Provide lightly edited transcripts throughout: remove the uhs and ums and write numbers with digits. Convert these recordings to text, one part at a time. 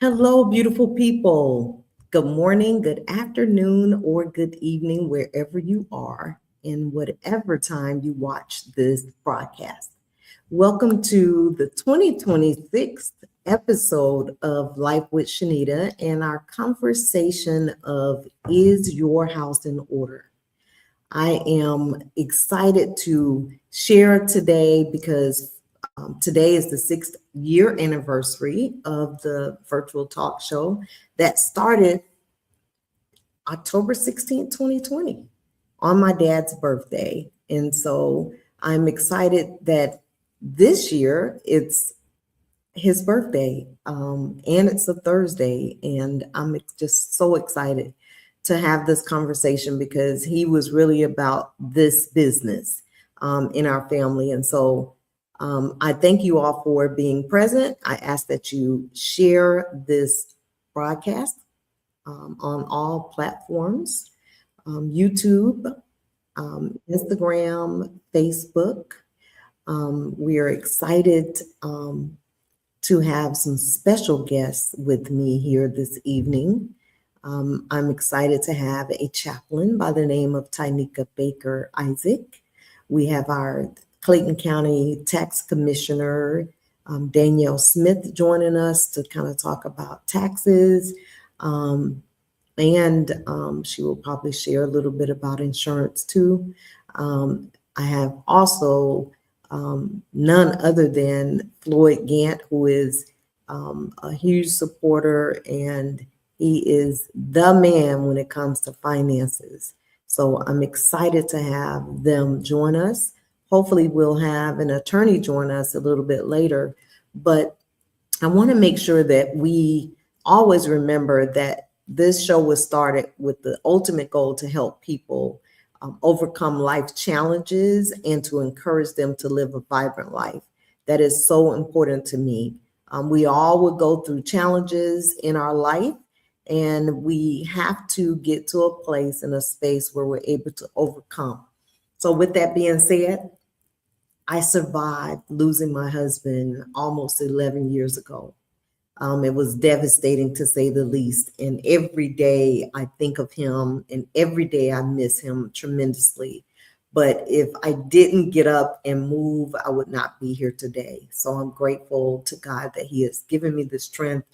Hello, beautiful people. Good morning, good afternoon, or good evening, wherever you are, and whatever time you watch this broadcast. Welcome to the 2026 episode of Life with Shenita and our conversation of Is Your House in Order? I am excited to share today because today is the 6th year anniversary of the virtual talk show that started October 16th, 2020, on my dad's birthday. And so I'm excited that this year it's his birthday, and it's a Thursday, and I'm just so excited to have this conversation because he was really about this business in our family. And so I thank you all for being present. I ask that you share this broadcast on all platforms, YouTube, Instagram, Facebook. We are excited to have some special guests with me here this evening. I'm excited to have a chaplain by the name of Tynika Baker Isaac. We have our Clayton County Tax Commissioner, Danielle Smith, joining us to kind of talk about taxes. And she will probably share a little bit about insurance too. I have also none other than Floyd Gant, who is a huge supporter, and he is the man when it comes to finances. So I'm excited to have them join us. Hopefully we'll have an attorney join us a little bit later, but I want to make sure that we always remember that this show was started with the ultimate goal to help people overcome life challenges and to encourage them to live a vibrant life. That is so important to me. We all will go through challenges in our life, and we have to get to a place and a space where we're able to overcome. So with that being said, I survived losing my husband almost 11 years ago. It was devastating to say the least. And every day I think of him, and every day I miss him tremendously. But if I didn't get up and move, I would not be here today. So I'm grateful to God that He has given me the strength,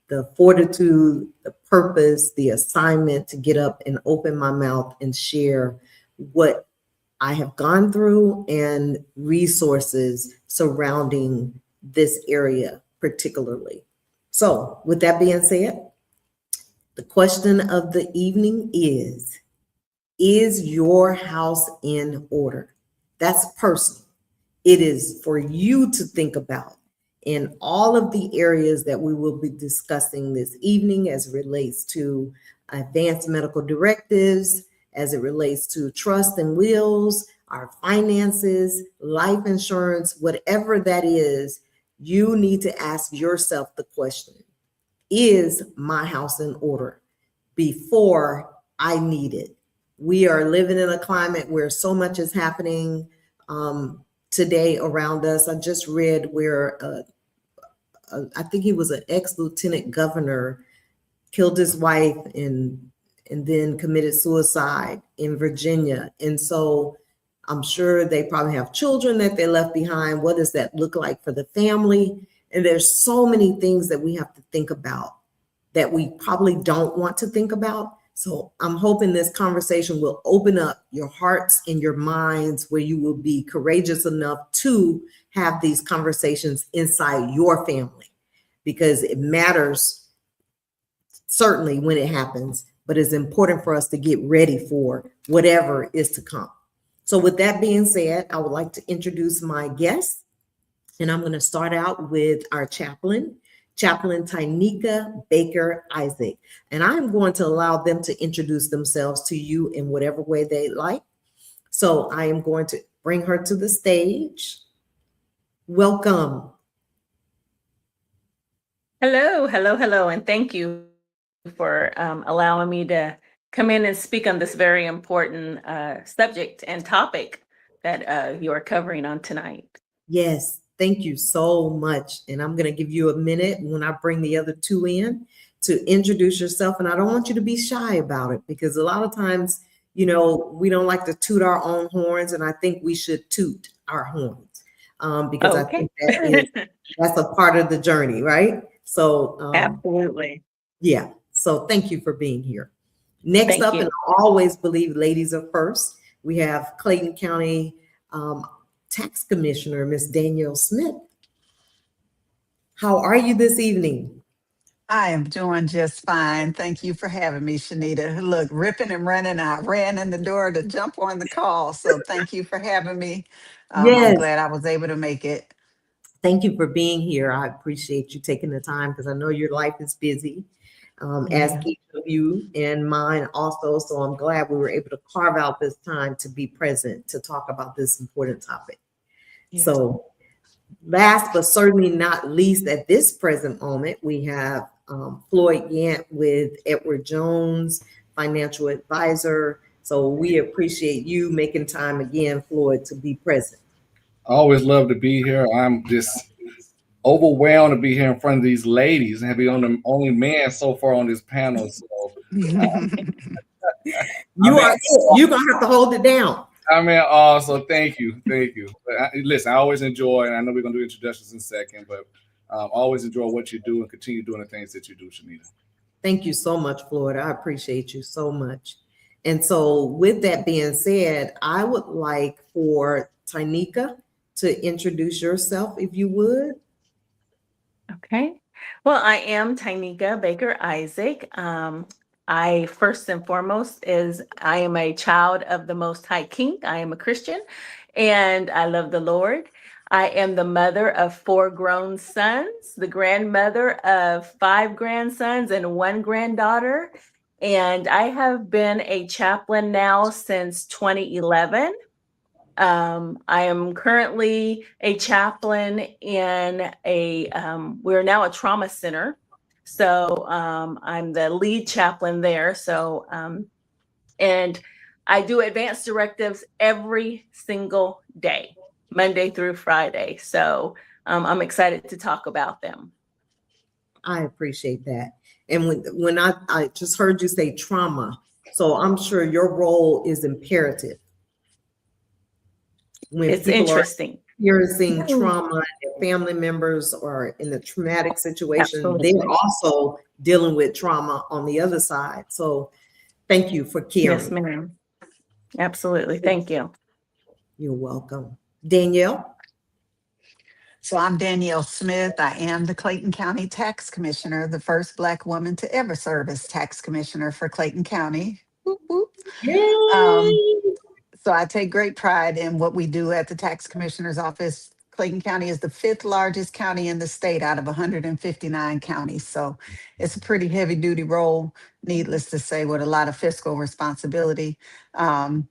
the fortitude, the purpose, the assignment to get up and open my mouth and share what I have gone through and resources surrounding this area particularly. So with that being said, the question of the evening is your house in order? That's personal. It is for you to think about in all of the areas that we will be discussing this evening as it relates to advanced medical directives, as it relates to trust and wills, our finances, life insurance, whatever that is. You need to ask yourself the question, is my house in order before I need it? We are living in a climate where so much is happening today around us. I just read where I think he was an ex-lieutenant governor, killed his wife and then committed suicide in Virginia. And so I'm sure they probably have children that they left behind. What does that look like for the family? And there's so many things that we have to think about that we probably don't want to think about. So I'm hoping this conversation will open up your hearts and your minds where you will be courageous enough to have these conversations inside your family, because it matters certainly when it happens, but it's important for us to get ready for whatever is to come. So with that being said, I would like to introduce my guests, and I'm going to start out with our chaplain, Chaplain Tynika Baker Isaac. And I'm going to allow them to introduce themselves to you in whatever way they like. So I am going to bring her to the stage. Welcome. Hello, hello, hello, and thank you for allowing me to come in and speak on this very important subject and topic that you are covering on tonight. Yes, Thank you so much. And I'm going to give you a minute when I bring the other two in to introduce yourself. And I don't want you to be shy about it because a lot of times, we don't like to toot our own horns. And I think we should toot our horns because I Okay. think that's a part of the journey, right? So, Absolutely. yeah. So thank you for being here. Next Thank up, and you. I always believe ladies are first, we have Clayton County Tax Commissioner, Miss Danielle Smith. How are you this evening? I am doing just fine. Thank you for having me, Shenita. Look, ripping and running, I ran in the door to jump on the call. So thank you for having me. I'm Yes. glad I was able to make it. Thank you for being here. I appreciate you taking the time because I know your life is busy, as Yeah. each of you and mine also. So I'm glad we were able to carve out this time to be present to talk about this important topic. Yeah. So last but certainly not least at this present moment, we have Floyd Gant with Edward Jones, financial advisor. So we appreciate you making time again, Floyd, to be present. I always love to be here. I'm just overwhelmed to be here in front of these ladies and be on the only man so far on this panel. So You are it. You're gonna have to hold it down. So thank you, thank you. But listen, I always enjoy, and I know we're gonna do introductions in a second, but I always enjoy what you do and continue doing the things that you do, Shenita. Thank you so much, Floyd. I appreciate you so much. And so, with that being said, I would like for Tanika to introduce yourself, if you would. Okay. Well, I am Tynika Baker Isaac. I first and foremost I am a child of the Most High King. I am a Christian and I love the Lord. I am the mother of 4 grown sons, the grandmother of 5 grandsons and 1 granddaughter. And I have been a chaplain now since 2011. I am currently a chaplain in we're now a trauma center. So I'm the lead chaplain there. So, and I do advanced directives every single day, Monday through Friday. So I'm excited to talk about them. I appreciate that. And when I just heard you say trauma, so I'm sure your role is imperative. When It's people interesting. are experiencing trauma, and their family members are in a traumatic situation, Absolutely. they're also dealing with trauma on the other side. So thank you for caring. Yes, ma'am. Absolutely. Thank you. You're welcome. Danielle? So I'm Danielle Smith. I am the Clayton County Tax Commissioner, the first Black woman to ever serve as tax commissioner for Clayton County. Whoop, whoop. Um, Yay! So I take great pride in what we do at the tax commissioner's office. Clayton County is the 5th largest county in the state out of 159 counties. So it's a pretty heavy duty role, needless to say, with a lot of fiscal responsibility. And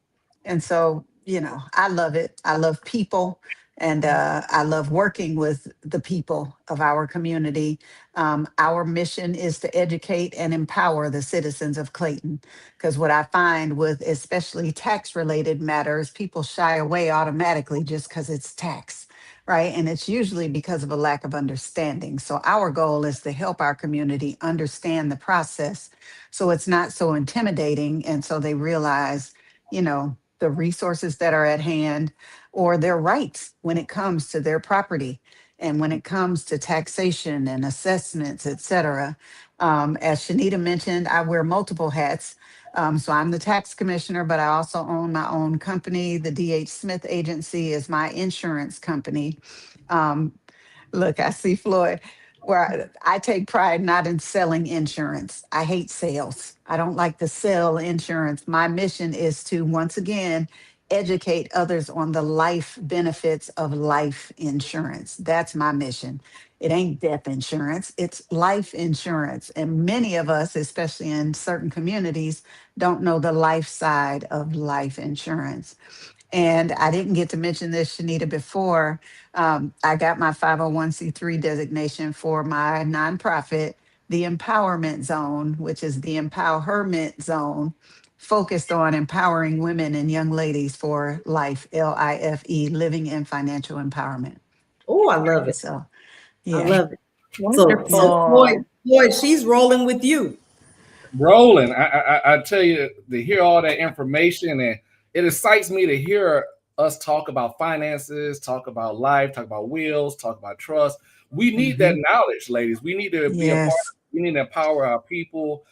so, I love it. I love people. And I love working with the people of our community. Our mission is to educate and empower the citizens of Clayton. Because what I find with especially tax related matters, people shy away automatically just because it's tax, right? And it's usually because of a lack of understanding. So our goal is to help our community understand the process so it's not so intimidating. And so they realize, the resources that are at hand or their rights when it comes to their property and when it comes to taxation and assessments, et cetera. As Shenita mentioned, I wear multiple hats. So I'm the tax commissioner, but I also own my own company. The D.H. Smith Agency is my insurance company. Um, Look, I see Floyd, where I take pride not in selling insurance. I hate sales. I don't like to sell insurance. My mission is to, once again, educate others on the life benefits of life insurance. That's my mission. It ain't death insurance, it's life insurance. And many of us, especially in certain communities, don't know the life side of life insurance. And I didn't get to mention this, Shanita, before. I got my 501c3 designation for my nonprofit, the Empowerment Zone, which is the empowerment zone, focused on empowering women and young ladies for life, LIFE, living in financial empowerment. Oh, I love it. So, I yeah. love it. So Wonderful. Floyd, she's rolling with you. Rolling. I tell you, to hear all that information, and it excites me to hear us talk about finances, talk about life, talk about wills, talk about trust. We need that knowledge, ladies. We need to be a part Yes. of it. We need to empower our people.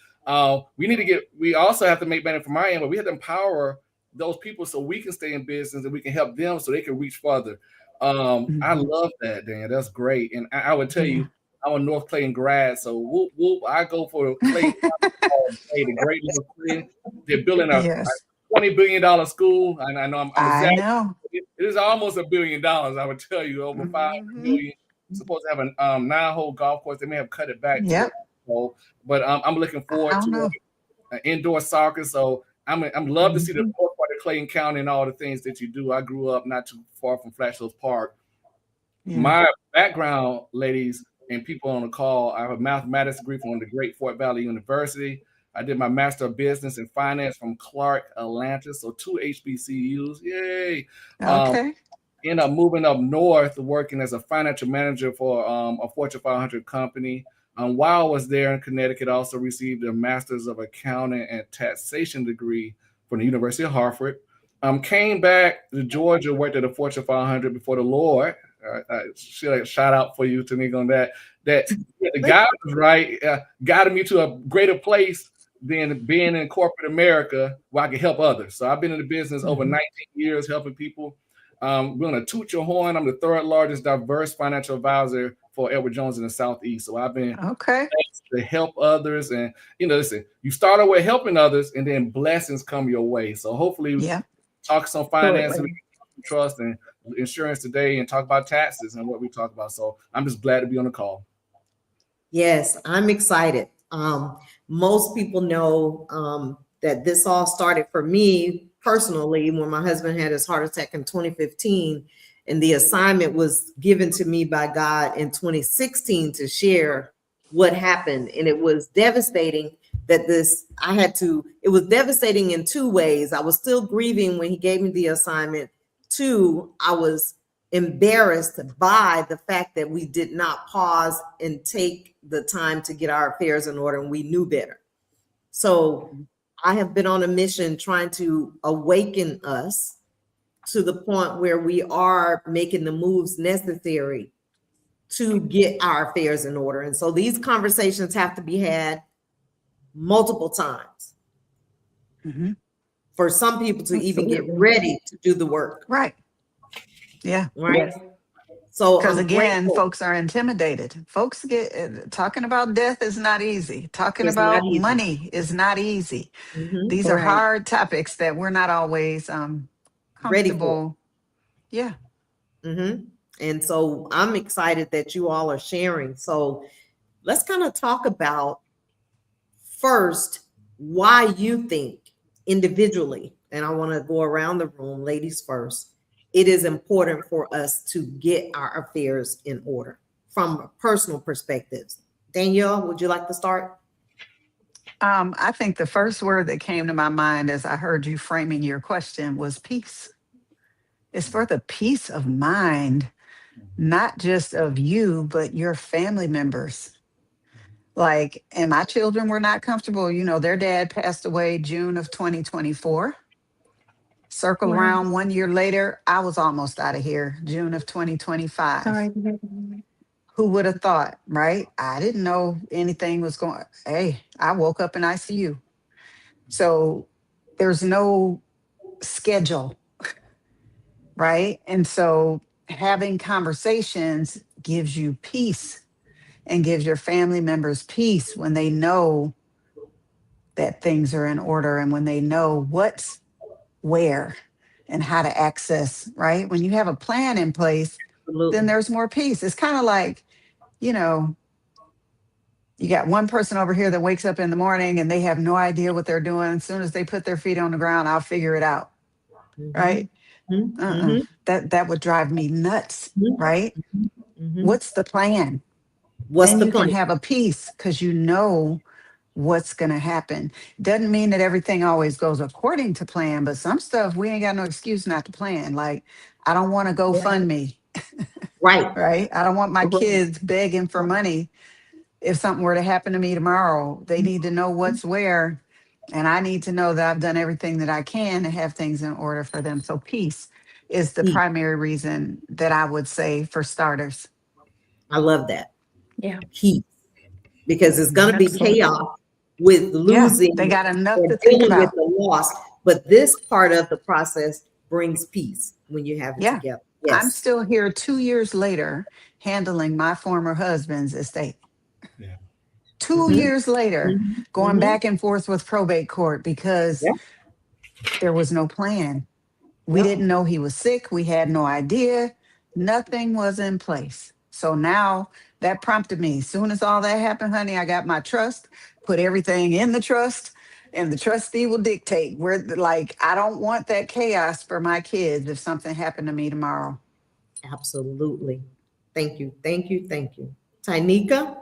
We also have to make better from our end, but we have to empower those people so we can stay in business and we can help them so they can reach further. I Mhm. love that, Dan. That's great. And I would tell Yeah. you, I'm a North Clayton grad, so whoop whoop. I go for Clayton all day, the great North Clayton. They're building a Yes. $20 billion school, and I know I'm I exaggerating. know. It is almost $1 billion. I would tell you, over 500 Mhm. million. Supposed to have a 9-hole golf course. They may have cut it back to a Yep. hole, but I'm looking I forward don't to know. indoor soccer. So I'm love to see the Mhm. north part of Clayton County and all the things that you do. I grew up not too far from Flash Hills Park. Yeah. My background, ladies and people on the call, I have a mathematics degree from the great Fort Valley University. I did my Master of Business and Finance from Clark, Atlanta. So 2 HBCUs. Yay. Um, Okay. Ended up moving up north, working as a financial manager for a Fortune 500 company. While I was there in Connecticut, I also received a Master's of Accounting and Taxation degree from the University of Hartford. Came back to Georgia, worked at a Fortune 500 before the Lord. Shout out for you, Tanika, on that. That the God was right, guided me to a greater place than being in corporate America where I could help others. So I've been in the business over 19 years helping people. We're going to toot your horn. I'm the third largest diverse financial advisor for Edward Jones in the Southeast. So I've been Okay. to help others. And, listen, you start out with helping others and then blessings come your way. So hopefully Yeah. talk some finance and trust and insurance today and talk about taxes and what we talk about. So I'm just glad to be on the call. Yes, I'm excited. Most people know that this all started for me personally when my husband had his heart attack in 2015, and the assignment was given to me by God in 2016 to share what happened. And it was devastating that it was devastating in two ways. I was still grieving when he gave me the assignment. Two, I was embarrassed by the fact that we did not pause and take the time to get our affairs in order, and we knew better. So I have been on a mission trying to awaken us to the point where we are making the moves necessary to get our affairs in order. And so these conversations have to be had multiple times for some people to even get ready to do the work. Right. Yeah. Right. Yes. So because I'm again, grateful. folks are intimidated. Folks get talking about death is not easy. Talking It's not about easy. money is not easy. Mhm. These are Right. hard topics that we're not always Ready for. comfortable. Yeah. Mm-hmm. And so I'm excited that you all are sharing. So let's kind of talk about first why you think individually, and I want to go around the room, ladies first, it is important for us to get our affairs in order from personal perspectives. Danielle, would you like to start? I think the first word that came to my mind as I heard you framing your question was peace. It's for the peace of mind, not just of you, but your family members. Like, and my children were not comfortable. Their dad passed away June of 2024. Circle Wow. around 1 year later, I was almost out of here, June of 2025. Sorry to hear that. Who would have thought, right? I didn't know anything was going. Hey, I woke up in ICU. So there's no schedule, right? And so having conversations gives you peace and gives your family members peace when they know that things are in order and when they know what's where and how to access, right? When you have a plan in place, Absolutely. then there's more peace. It's kind of like, you got one person over here that wakes up in the morning and they have no idea what they're doing. As soon as they put their feet on the ground, I'll figure it out, right? Mm-hmm. That would drive me nuts, right? Mm-hmm. What's the plan? What's then the you plan? can have a peace because you know what's going to happen. Doesn't mean that everything always goes according to plan, but some stuff we ain't got no excuse not to plan. Like, I don't want to go fund me. Right. right? I don't want my Right. kids begging for money if something were to happen to me tomorrow. They need to know what's where, and I need to know that I've done everything that I can to have things in order for them. So peace is the Peace. primary reason that I would say for starters. I love that. Yeah. Peace. Because it's going to be Absolutely. chaos with Yeah, losing they got enough or to think dealing with about. the loss. But this part of the process brings peace when you have it Yeah, together. I'm Yes. still here 2 years later handling my former husband's estate. Yeah. 2 years later, going Mhm. back and forth with probate court because Yep. there was no plan. We Yep. didn't know he was sick. We had no idea. Nothing was in place. So now that prompted me. As soon as all that happened, honey, I got my trust, put everything in the trust, and the trustee will dictate where, like, I don't want that chaos for my kids if something happened to me tomorrow. Absolutely. Thank you. Thank you. Thank you. Tynika?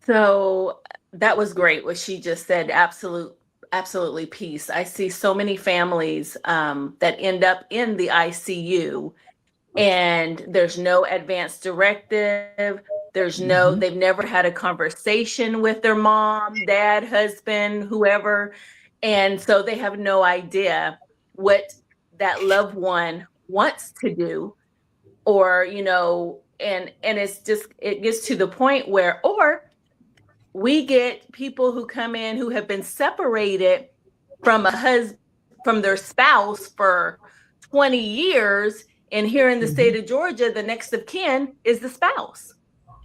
So that was great what she just said. Absolutely peace. I see so many families that end up in the ICU and there's no advance directive. There's no, they've never had a conversation with their mom, dad, husband, whoever. And so they have no idea what that loved one wants to do, or, and it's just, it gets to the point where, or we get people who come in who have been separated from from their spouse for 20 years, and here in the state of Georgia the next of kin is the spouse.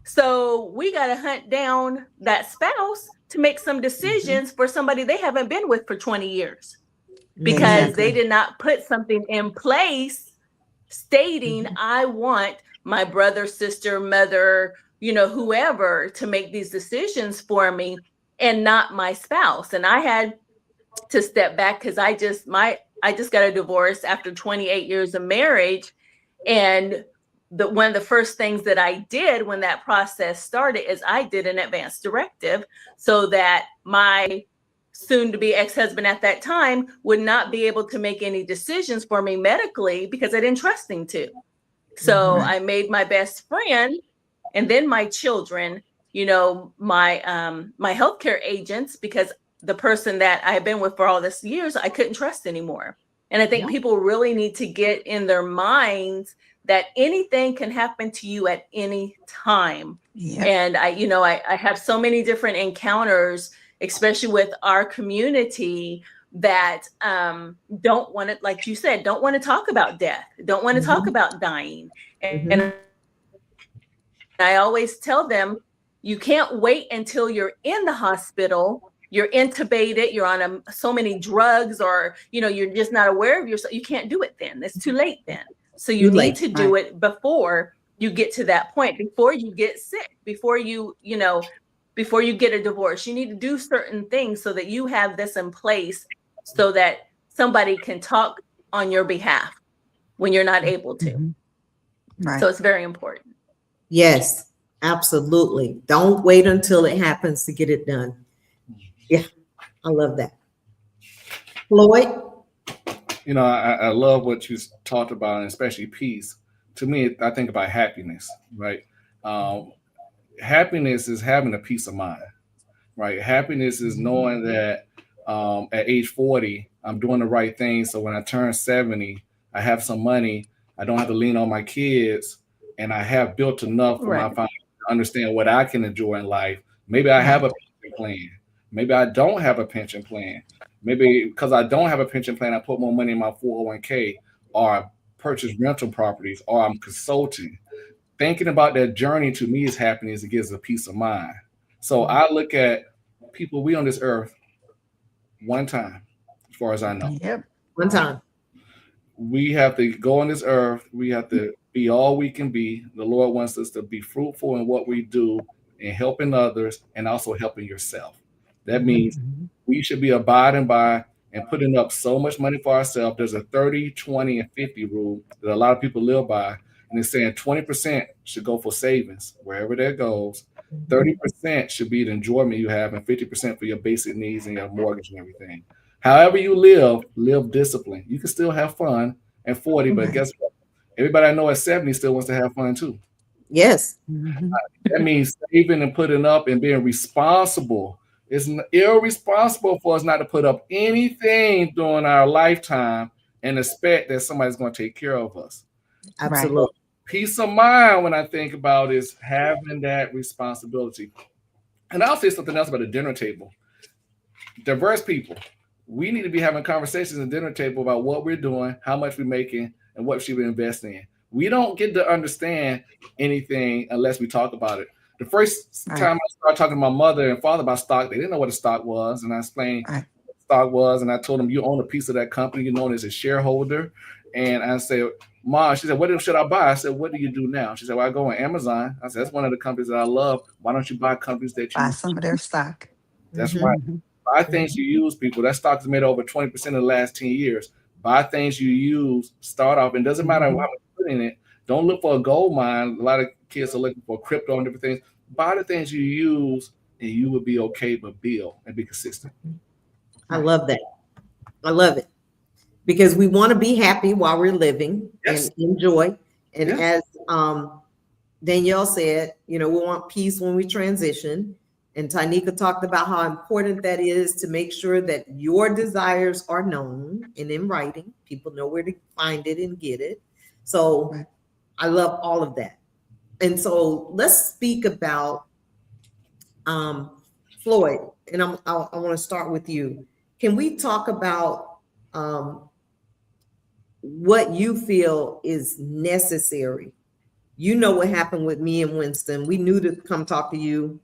So we got to hunt down that spouse to make some decisions for somebody they haven't been with for 20 years because they Exactly. did not put something in place stating I want my brother, sister, mother, whoever to make these decisions for me and not my spouse. And I had to step back because I just got a divorce after 28 years of marriage. And one of the first things that I did when that process started is I did an advance directive so that my soon to be ex-husband at that time would not be able to make any decisions for me medically because I didn't trust him to. So I made my best friend and then my children, my healthcare agents, because the person that I had been with for all this years, I couldn't trust anymore. And I think people really need to get in their minds that anything can happen to you at any time. Yep. And I have so many different encounters, especially with our community, that don't want to, like you said, don't want to talk about death, don't want to talk about dying. And I always tell them, you can't wait until you're in the hospital, you're intubated, you're on so many drugs, or you're just not aware of yourself. You can't do it then. It's too late then. So you need to do it before you get to that point, before you get sick, before you get a divorce. You need to do certain things so that you have this in place so that somebody can talk on your behalf when you're not able to. Right. So it's very important. Yes, absolutely. Don't wait until it happens to get it done. Yeah, I love that. Floyd? I love what you talked about, and especially peace. To me, I think about happiness, right? Happiness is having a peace of mind, right? Happiness is knowing that at age 40, I'm doing the right thing. So when I turn 70, I have some money. I don't have to lean on my kids, and I have built enough for my family to understand what I can enjoy in life. Maybe I have a pension plan. Maybe I don't have a pension plan. Maybe because I don't have a pension plan, I put more money in my 401k, or I purchase rental properties, or I'm consulting. Thinking about that journey to me is happiness. It gives a peace of mind. So I look at people, we on this earth one time, as far as I know. Yep. One time. We have to go on this earth. We have to be all we can be. The Lord wants us to be fruitful in what we do and helping others and also helping yourself. That means we should be abiding by and putting up so much money for ourselves. There's a 30, 20, and 50 rule that a lot of people live by. And it's saying 20% should go for savings, wherever that goes. 30% should be the enjoyment you have, and 50% for your basic needs and your mortgage and everything. However you live discipline. You can still have fun at 40, but guess what? Everybody I know at 70 still wants to have fun too. Yes. Mhm. That means saving and putting up and being responsible. It's irresponsible for us not to put up anything during our lifetime and expect that somebody's going to take care of us. Absolutely. Peace of mind, when I think about, is having that responsibility. And I'll say something else about the dinner table. Diverse people. We need to be having conversations at the dinner table about what we're doing, how much we're making, and what should we invest in. We don't get to understand anything unless we talk about it. The first time I started talking to my mother and father about stock, they didn't know what a stock was. And I explained what stock was. And I told them, you own a piece of that company. You're known as a shareholder. And I said, Mom, she said, what should I buy? I said, what do you do now? She said, well, I go on Amazon. I said, that's one of the companies that I love. Why don't you buy companies that you Buy some of their stock. That's right. Buy things you use, people. That stock has made over 20% in the last 10 years. Buy things you use, start off. And it doesn't matter how much you put in it. Don't look for a gold mine. A lot of kids are looking for crypto and different things. Buy the things you use and you will be okay, but build and be consistent. I love that. I love it. Because we want to be happy while we're living and enjoy. And as Danielle said, we want peace when we transition. And Tanika talked about how important that is to make sure that your desires are known and in writing. People know where to find it and get it. So I love all of that. And so let's speak about Floyd. And I want to start with you. Can we talk about what you feel is necessary? You know what happened with me and Winston. We knew to come talk to you,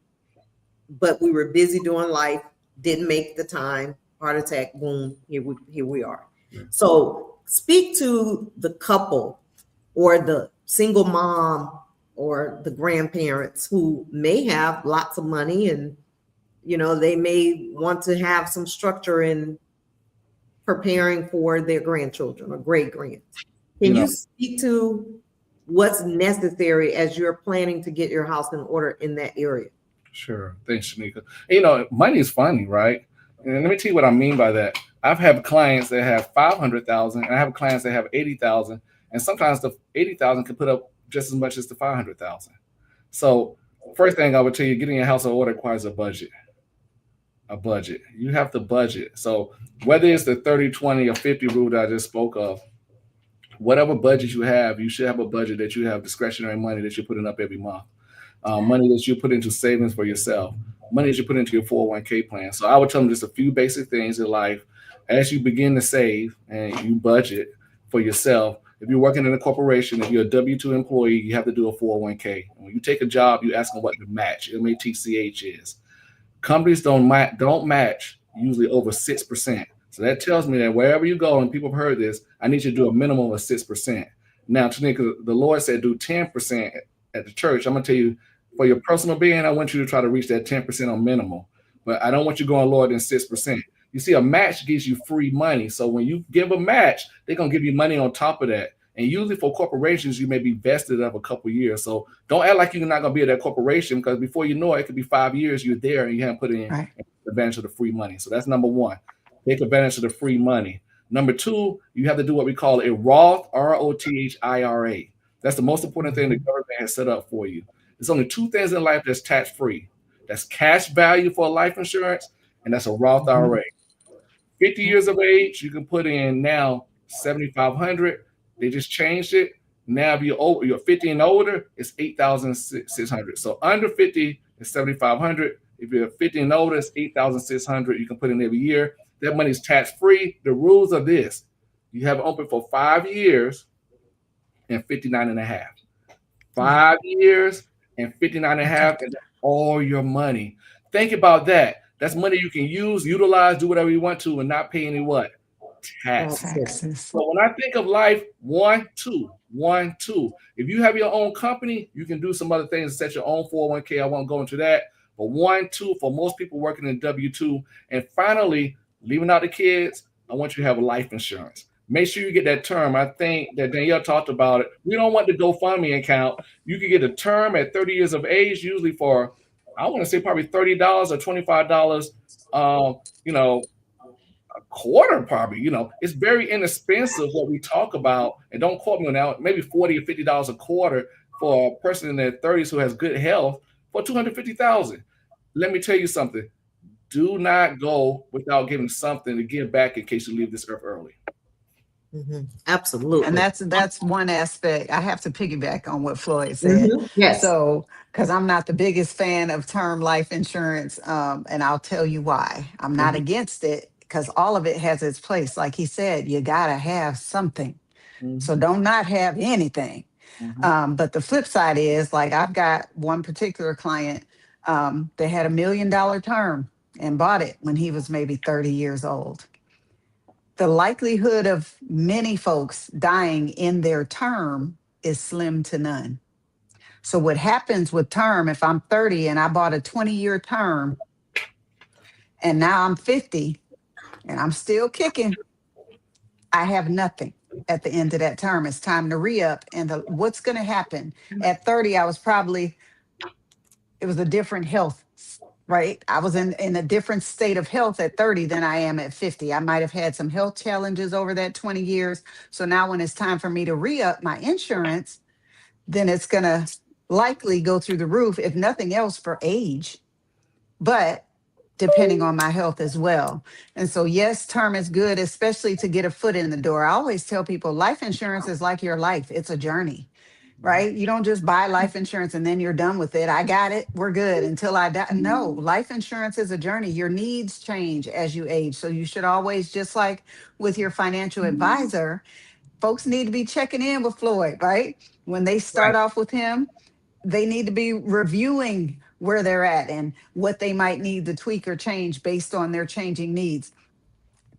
but we were busy doing life, didn't make the time, heart attack, boom, here we are. So speak to the couple or the single mom or the grandparents who may have lots of money and, they may want to have some structure in preparing for their grandchildren or great-grands. Can you speak to what's necessary as you're planning to get your house in order in that area? Sure. Thanks, Shenita. Money is funny, right? And let me tell you what I mean by that. I've had clients that have 500,000 and I have clients that have 80,000. And sometimes the 80,000 can put up just as much as the 500,000. So first thing I would tell you, getting your house in order requires a budget. You have to budget. So whether it's the 30, 20, or 50 rule that I just spoke of, whatever budget you have, you should have a budget that you have discretionary money that you're putting up every month. Money that you put into savings for yourself, money that you put into your 401k plan. So I would tell them just a few basic things in life. As you begin to save and you budget for yourself, if you're working in a corporation, if you're a W-2 employee, you have to do a 401k. When you take a job, you ask them what the match, MATCH is. Companies don't match usually over 6%. So that tells me that wherever you go, and people have heard this, I need you to do a minimum of 6%. Now, Tanika, the Lord said do 10% at the church. I'm going to tell you, for your personal being, I want you to try to reach that 10% on minimal. But I don't want you going lower than 6%. You see, a match gives you free money. So when you give a match, they're going to give you money on top of that. And usually for corporations, you may be vested of a couple of years. So don't act like you're not going to be at that corporation, because before you know it, it could be 5 years you're there and you haven't put in advantage of the free money. So that's number one. Take advantage of the free money. Number two, you have to do what we call a Roth, ROTH IRA. That's the most important thing the government has set up for you. There's only two things in life that's tax-free. That's cash value for life insurance, and that's a Roth IRA. 50 years of age, you can put in now $7,500. They just changed it. Now, if you're 50 and older, it's $8,600. So under 50 is $7,500. If you're 50 and older, it's $8,600. You can put in every year. That money is tax-free. The rules are this: you have it open for 5 years and 59 and a half. 5 years and 59 and a half, and that's all your money. Think about that. That's money you can use, utilize, do whatever you want to, and not pay any what? Taxes. So when I think of life, 1, 2. If you have your own company, you can do some other things to set your own 401k. I won't go into that. But 1, 2 for most people working in W-2. And finally, leaving out the kids, I want you to have a life insurance. Make sure you get that term. I think that Danielle talked about it. We don't want the GoFundMe account. You can get a term at 30 years of age, usually for, I want to say probably $30 or $25. a quarter probably. It's very inexpensive what we talk about, and don't quote me on that, maybe $40 or $50 a quarter for a person in their 30s who has good health for $250,000. Let me tell you something. Do not go without giving something to give back in case you leave this earth early. Absolutely. And that's one aspect. I have to piggyback on what Floyd said. Yes. So, because I'm not the biggest fan of term life insurance, and I'll tell you why. I'm not against it because all of it has its place. Like he said, you gotta have something. So don't not have anything. But the flip side is, like, I've got one particular client. They had $1 million term and bought it when he was maybe 30 years old. The likelihood of many folks dying in their term is slim to none. So what happens with term, if I'm 30 and I bought a 20-year term and now I'm 50 and I'm still kicking, I have nothing at the end of that term. It's time to re-up. And what's going to happen at 30, it was a different health, right? I was in a different state of health at 30 than I am at 50. I might have had some health challenges over that 20 years. So now when it's time for me to re-up my insurance, then it's going to likely go through the roof, if nothing else for age, but depending on my health as well. And so, yes, term is good, especially to get a foot in the door. I always tell people life insurance is like your life. It's a journey. Right? You don't just buy life insurance and then you're done with it. I got it. We're good until I die. No, life insurance is a journey. Your needs change as you age. So you should always, just like with your financial advisor, folks need to be checking in with Floyd, right? When they start off with him, they need to be reviewing where they're at and what they might need to tweak or change based on their changing needs.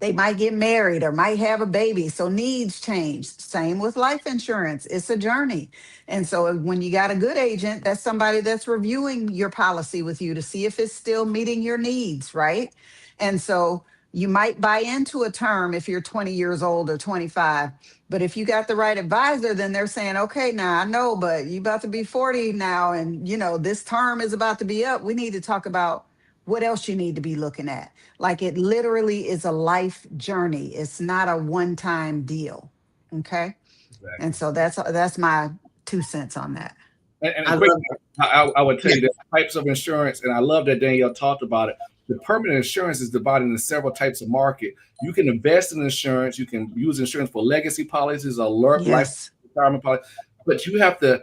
They might get married or might have a baby. So needs change. Same with life insurance. It's a journey. And so when you got a good agent, that's somebody that's reviewing your policy with you to see if it's still meeting your needs, right? And so you might buy into a term if you're 20 years old or 25. But if you got the right advisor, then they're saying, okay, now I know, but you about to be 40 now. And, this term is about to be up. We need to talk about what else you need to be looking at. Like, it literally is a life journey. It's not a one-time deal. Okay. Exactly. And so that's my 2 cents on that. And I would tell you the types of insurance, and I love that Danielle talked about it. The permanent insurance is divided into several types of market. You can invest in insurance. You can use insurance for legacy policies, alert life, retirement policy, but you have to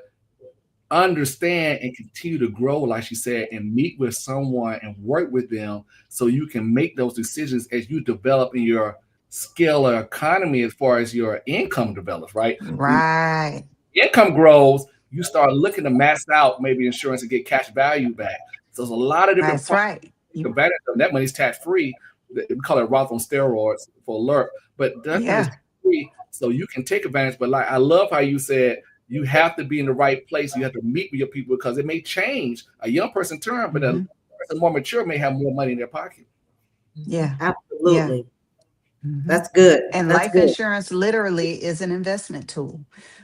understand and continue to grow, like she said, and meet with someone and work with them so you can make those decisions as you develop in your skill or economy as far as your income develops, right? Right. Income grows, you start looking to max out maybe insurance and get cash value back. So there's a lot of different advantage of that money's tax-free. We call it Roth on steroids for alert, but that's free, so you can take advantage. But like, I love how you said, you have to be in the right place. You have to meet with your people because it may change. A young person term, but a person more mature may have more money in their pocket. Yeah, absolutely. Yeah. That's good. And life insurance literally is an investment tool.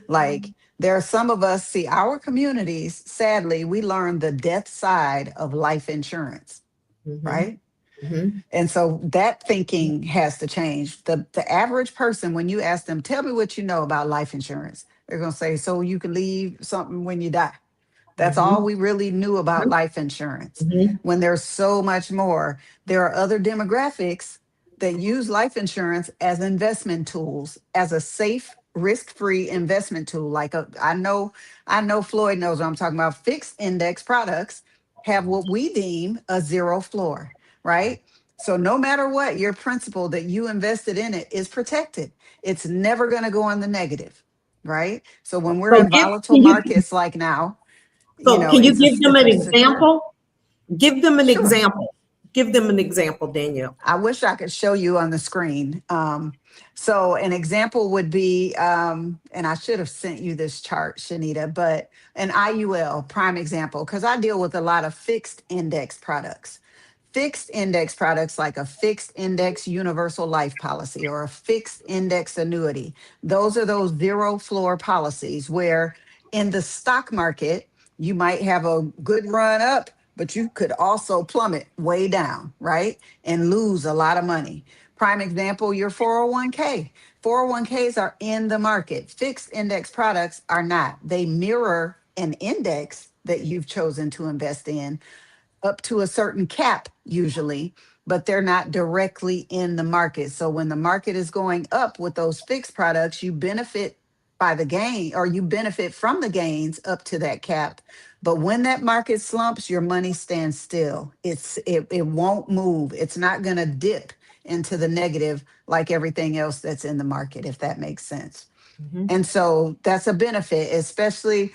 Like, there are some of us, see, our communities, sadly, we learn the death side of life insurance, right? And so that thinking has to change. The average person, when you ask them, tell me what you know about life insurance, they're going to say, so you can leave something when you die. That's all we really knew about life insurance. When there's so much more. There are other demographics that use life insurance as investment tools, as a safe, risk-free investment tool. Like, I know Floyd knows what I'm talking about. Fixed index products have what we deem a zero floor, right? So no matter what, your principal that you invested in it is protected. It's never going to go on the negative, right? So when we're in volatile markets like now, can you give them an example? Give them an example. Give them an example, Danielle. I wish I could show you on the screen. So an example would be, and I should have sent you this chart, Shenita, but an IUL, prime example, because I deal with a lot of fixed index products. Fixed index products like a fixed index universal life policy or a fixed index annuity. Those are those zero floor policies where in the stock market, you might have a good run up, but you could also plummet way down, right? And lose a lot of money. Prime example, your 401k. 401ks are in the market. Fixed index products are not. They mirror an index that you've chosen to invest in up to a certain cap usually, but they're not directly in the market. So when the market is going up with those fixed products, you benefit by the gain, or you benefit from the gains up to that cap. But when that market slumps, your money stands still. It won't move. It's not going to dip into the negative like everything else that's in the market, if that makes sense. Mhm. And so that's a benefit, especially,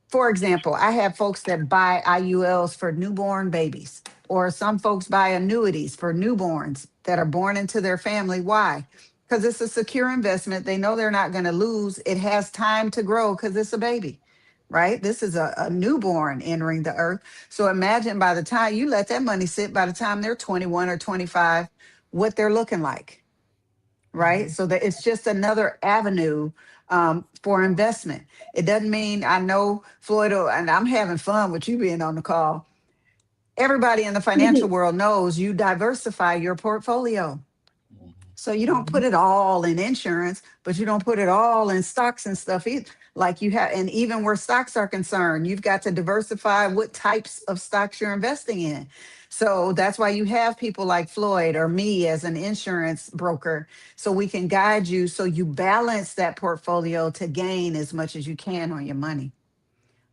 for example, I have folks that buy IULs for newborn babies, or some folks buy annuities for newborns that are born into their family. Why? Because it's a secure investment. They know they're not going to lose. It has time to grow because it's a baby, right? This is a newborn entering the earth. So imagine by the time you let that money sit, by the time they're 21 or 25, what they're looking like, right? So that it's just another avenue for investment. It doesn't mean, I know Floyd, and I'm having fun with you being on the call. Everybody in the financial world knows you diversify your portfolio. So you don't put it all in insurance, but you don't put it all in stocks and stuff either. Like you have, and even where stocks are concerned, you've got to diversify what types of stocks you're investing in. So that's why you have people like Floyd or me as an insurance broker, so we can guide you so you balance that portfolio to gain as much as you can on your money.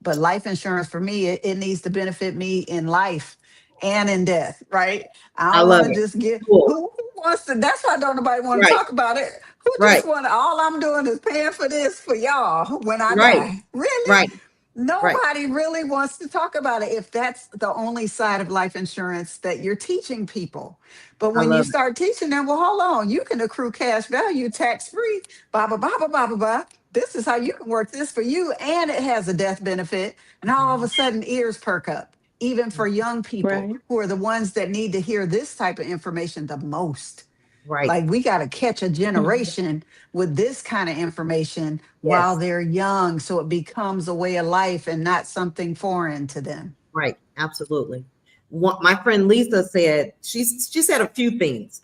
But life insurance for me, it needs to benefit me in life and in death, right? I I don't love want to it. just get, Cool. who wants to, that's why don't nobody want to Right. talk about it. Who Right. just want to, all I'm doing is paying for this for y'all when I Right. die. Really? Right. Right. Nobody really wants to talk about it if that's the only side of life insurance that you're teaching people. But I when you love it. start teaching them, well, hold on, you can accrue cash value tax free, blah, blah, blah, blah, blah, blah, blah. This is how you can work this for you. And it has a death benefit. And all of a sudden, ears perk up, even for young people Right. who are the ones that need to hear this type of information the most. Right. Like we got to catch a generation with this kind of information while Yes. they're young, so it becomes a way of life and not something foreign to them. Right. Absolutely. What my friend Lisa said, she said a few things.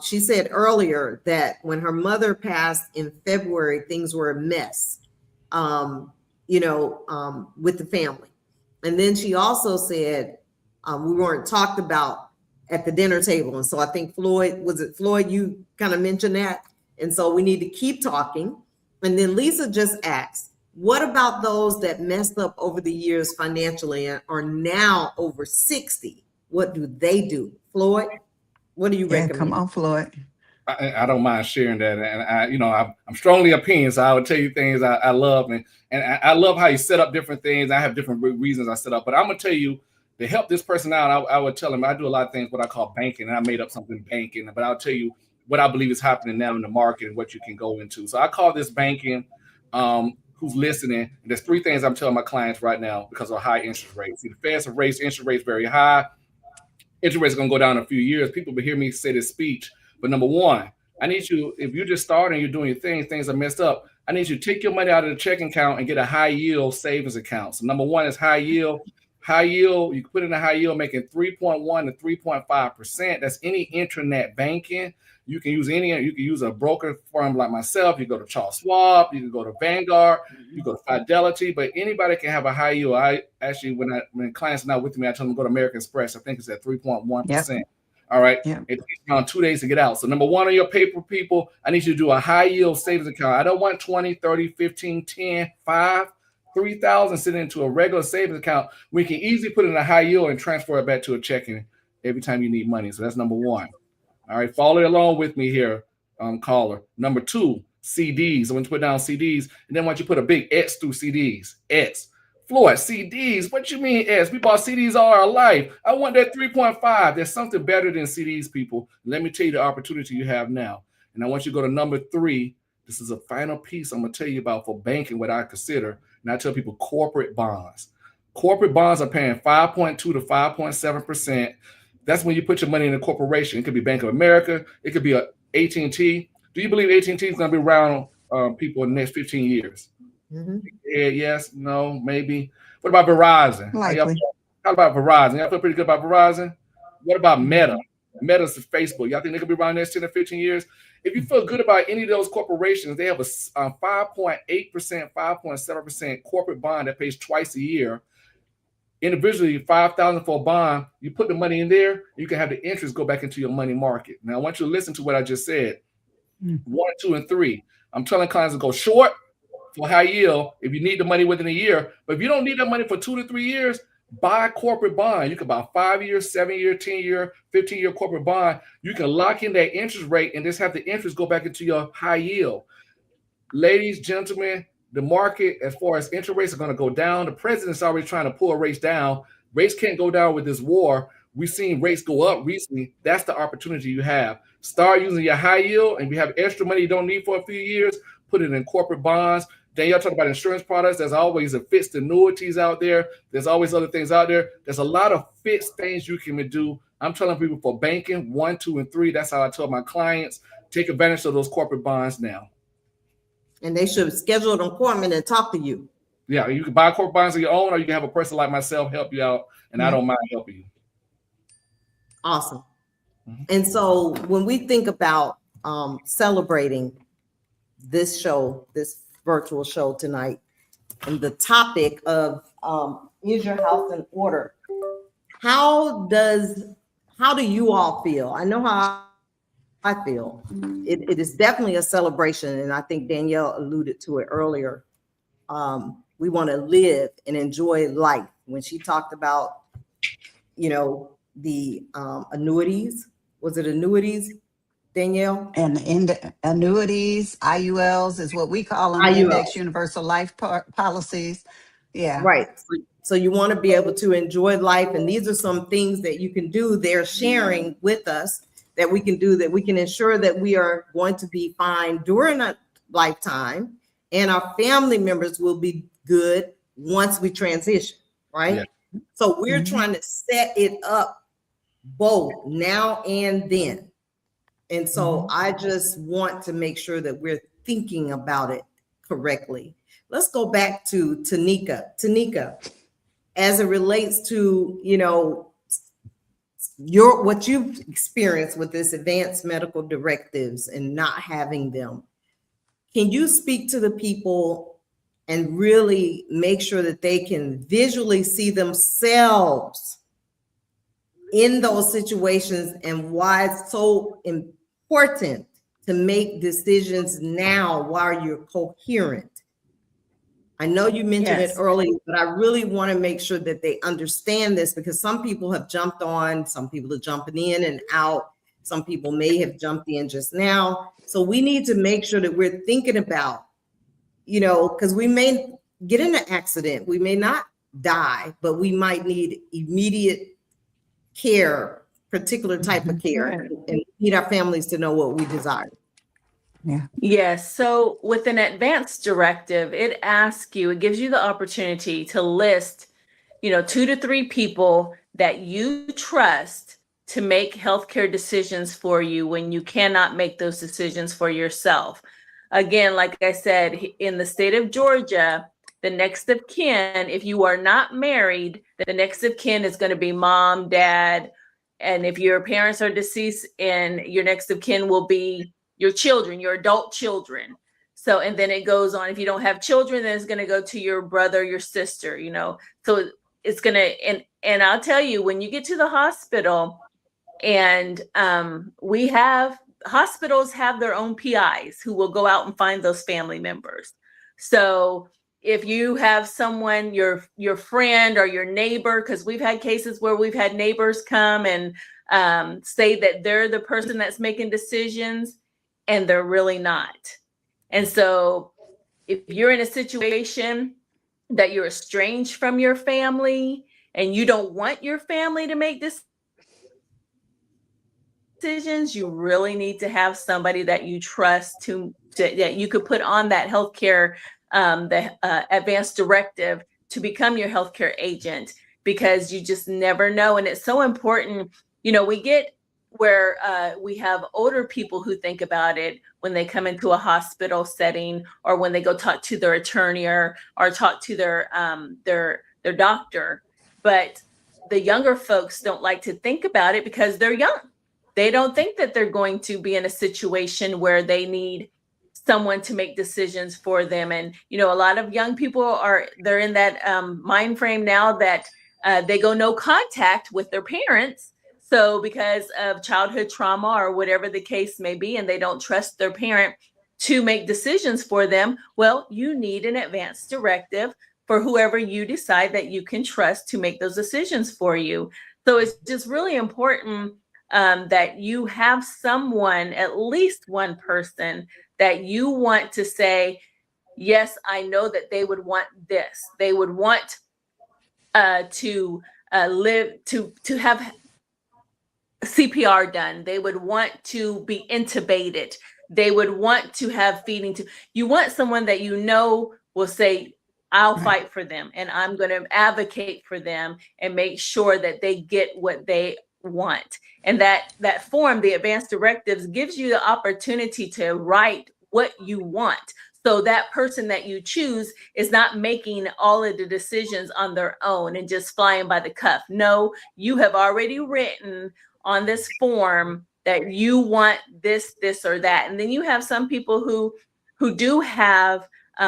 She said earlier that when her mother passed in February, things were a mess, with the family. And then she also said we weren't talked about at the dinner table. And so I think Floyd, you kind of mentioned that. And so we need to keep talking. And then Lisa just asked, what about those that messed up over the years financially and are now over 60? What do they do? Floyd, what do you Yeah, recommend? come on, Floyd. I don't mind sharing that, and I'm strongly opinion, so I would tell you things I love, and I love how you set up different things. I have different reasons I set up, but I'm gonna tell you to help this person out. I would tell him I do a lot of things what I call banking, and I made up something banking, but I'll tell you what I believe is happening now in the market and what you can go into. So I call this banking. Who's listening? And there's three things I'm telling my clients right now because of high interest rates. See, the Feds have raised interest rates very high. Interest rates are going to go down in a few years. People will hear me say this speech. But number one, I need you, if you're just starting, you're doing your things are messed up. I need you to take your money out of the checking account and get a high yield savings account. So number one is high yield. High yield, you can put in a high yield making 3.1 to 3.5%. That's any internet banking. You can use a broker firm like myself. You go to Charles Schwab, you can go to Vanguard, you go to Fidelity, but anybody can have a high yield. I actually, when clients are not with me, I tell them to go to American Express. I think it's at 3.1%. Yep. All right. Yep. It takes around 2 days to get out. So number one on your paper, people, I need you to do a high yield savings account. I don't want 20, 30, 15, 10, 5, 3,000 sitting into a regular savings account. We can easily put in a high yield and transfer it back to a checking every time you need money. So that's number one. All right, follow along with me here, caller. Number two, CDs. I want you to put down CDs, and then I want you to put a big X through CDs. X. Floyd, CDs. What you mean X? We bought CDs all our life. I want that 3.5. There's something better than CDs, people. Let me tell you the opportunity you have now. And I want you to go to number three. This is a final piece I'm going to tell you about for banking, what I consider. And I tell people corporate bonds. Corporate bonds are paying 5.2 to 5.7%. That's when you put your money in a corporation. It could be Bank of America. It could be a AT&T. Do you believe AT&T is going to be around people in the next 15 years? Mm-hmm. Yeah, yes, no, maybe. What about Verizon? Likely. How about Verizon? Y'all feel pretty good about Verizon? What about Meta? Meta's Facebook. Y'all think they could be around the next 10 or 15 years? If you feel good about any of those corporations, they have a 5.8%, 5.7% corporate bond that pays twice a year. Individually, $5,000 for a bond. You put the money in there, you can have the interest go back into your money market. Now, I want you to listen to what I just said. 1, 2, and 3. I'm telling clients to go short for high yield if you need the money within a year. But if you don't need that money for 2 to 3 years, buy a corporate bond. You can buy 5-year, 7-year, 10-year, 15-year corporate bond. You can lock in that interest rate and just have the interest go back into your high yield. Ladies, gentlemen, the market, as far as interest rates, are going to go down. The president's already trying to pull rates down. Rates can't go down with this war. We've seen rates go up recently. That's the opportunity you have. Start using your high yield, and if you have extra money you don't need for a few years, put it in corporate bonds. Then y'all talk about insurance products. There's always a fixed annuities out there. There's always other things out there. There's a lot of fixed things you can do. I'm telling people for banking, 1, 2, and 3. That's how I tell my clients, take advantage of those corporate bonds now. And they should schedule an appointment and talk to you. Yeah, you can buy corporate bonds on your own, or you can have a person like myself help you out, and I don't mind helping you. Awesome. And so when we think about celebrating this show, this virtual show tonight, and the topic of is your house in order? How do you all feel? I know how I feel. It is definitely a celebration, and I think Danielle alluded to it earlier. We want to live and enjoy life. When she talked about, the annuities, was it annuities, Danielle? And annuities, IULs is what we call them, IUL. Index Universal Life policies. Yeah. Right. So you want to be able to enjoy life. And these are some things that you can do. They're sharing with us that we can do, that we can ensure that we are going to be fine during a lifetime, and our family members will be good once we transition, right? Yeah. So we're trying to set it up both now and then. And so I just want to make sure that we're thinking about it correctly. Let's go back to Tanika. Tanika, as it relates to, what you've experienced with this advanced medical directives and not having them, can you speak to the people and really make sure that they can visually see themselves in those situations, and why it's so important to make decisions now while you're coherent? I know you mentioned it earlier, but I really want to make sure that they understand this, because some people have jumped on, some people are jumping in and out, some people may have jumped in just now. So we need to make sure that we're thinking about, because we may get in an accident, we may not die, but we might need immediate care, particular type of care, and need our families to know what we desire. Yeah. Yes. So with an advanced directive, it gives you the opportunity to list, 2 to 3 people that you trust to make healthcare decisions for you when you cannot make those decisions for yourself. Again, like I said, in the state of Georgia, the next of kin, if you are not married, the next of kin is going to be mom, dad. And if your parents are deceased, and your next of kin will be your children, your adult children. So, and then it goes on. If you don't have children, then it's going to go to your brother, your sister, so it's going to, and I'll tell you, when you get to the hospital, and hospitals have their own PIs who will go out and find those family members. So if you have someone, your friend or your neighbor, because we've had cases where we've had neighbors come and say that they're the person that's making decisions, and they're really not. And so if you're in a situation that you're estranged from your family and you don't want your family to make decisions, you really need to have somebody that you trust that you could put on that healthcare, the advanced directive, to become your healthcare agent, because you just never know. And it's so important. We get where we have older people who think about it when they come into a hospital setting, or when they go talk to their attorney or talk to their doctor. But the younger folks don't like to think about it because they're young. They don't think that they're going to be in a situation where they need someone to make decisions for them. And, you know, a lot of young people they're in that mind frame now that they go no contact with their parents. So because of childhood trauma or whatever the case may be, and they don't trust their parent to make decisions for them, well, you need an advance directive for whoever you decide that you can trust to make those decisions for you. So it's just really important that you have someone, at least one person, that you want to say, yes, I know that they would want this. They would want to have CPR done. They would want to be intubated. They would want to have feeding. You want someone that you know will say, I'll fight for them, and I'm going to advocate for them and make sure that they get what they want. And that form, the advanced directives, gives you the opportunity to write what you want. So that person that you choose is not making all of the decisions on their own and just flying by the cuff. No, you have already written on this form that you want this, this, or that. And then you have some people who do have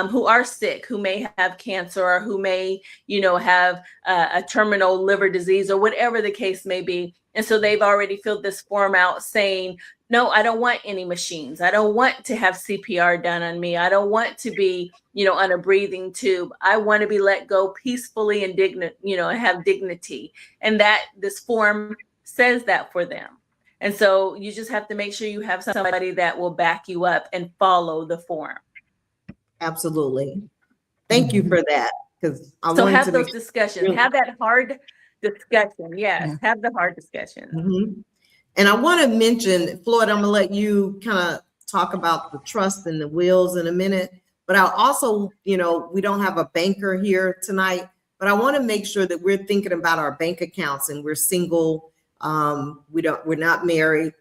who are sick, who may have cancer, or who may, you know, have a terminal liver disease, or whatever the case may be. And so they've already filled this form out saying, no, I don't want any machines. I don't want to have CPR done on me. I don't want to be, you know, on a breathing tube. I want to be let go peacefully and have dignity. And that this form says that for them. And so you just have to make sure you have somebody that will back you up and follow the form. Absolutely. Thank you for that. Because so have those discussions. Have that hard discussion. Yes, have the hard discussion. Mm-hmm. And I want to mention, Floyd, I'm going to let you kind of talk about the trust and the wills in a minute. But I'll also, you know, we don't have a banker here tonight, but I want to make sure that we're thinking about our bank accounts, and we're single. We're not married.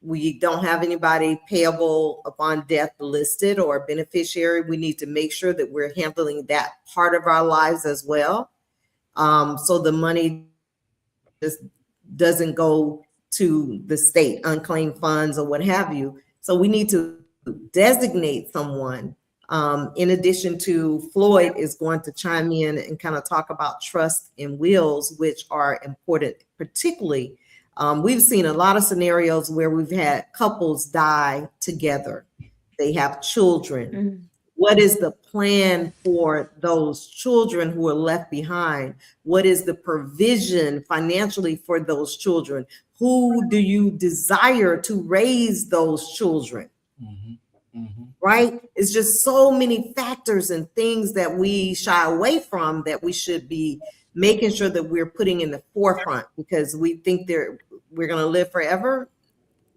We don't have anybody payable upon death listed or beneficiary. We need to make sure that we're handling that part of our lives as well. So the money just doesn't go to the state, unclaimed funds or what have you. So we need to designate someone. In addition to, Floyd is going to chime in and kind of talk about trust and wills, which are important, particularly we've seen a lot of scenarios where we've had couples die together. They have children. Mm-hmm. What is the plan for those children who are left behind? What is the provision financially for those children? Who do you desire to raise those children? Mm-hmm. Mm-hmm. Right? It's just so many factors and things that we shy away from that we should be making sure that we're putting in the forefront, because we think we're going to live forever.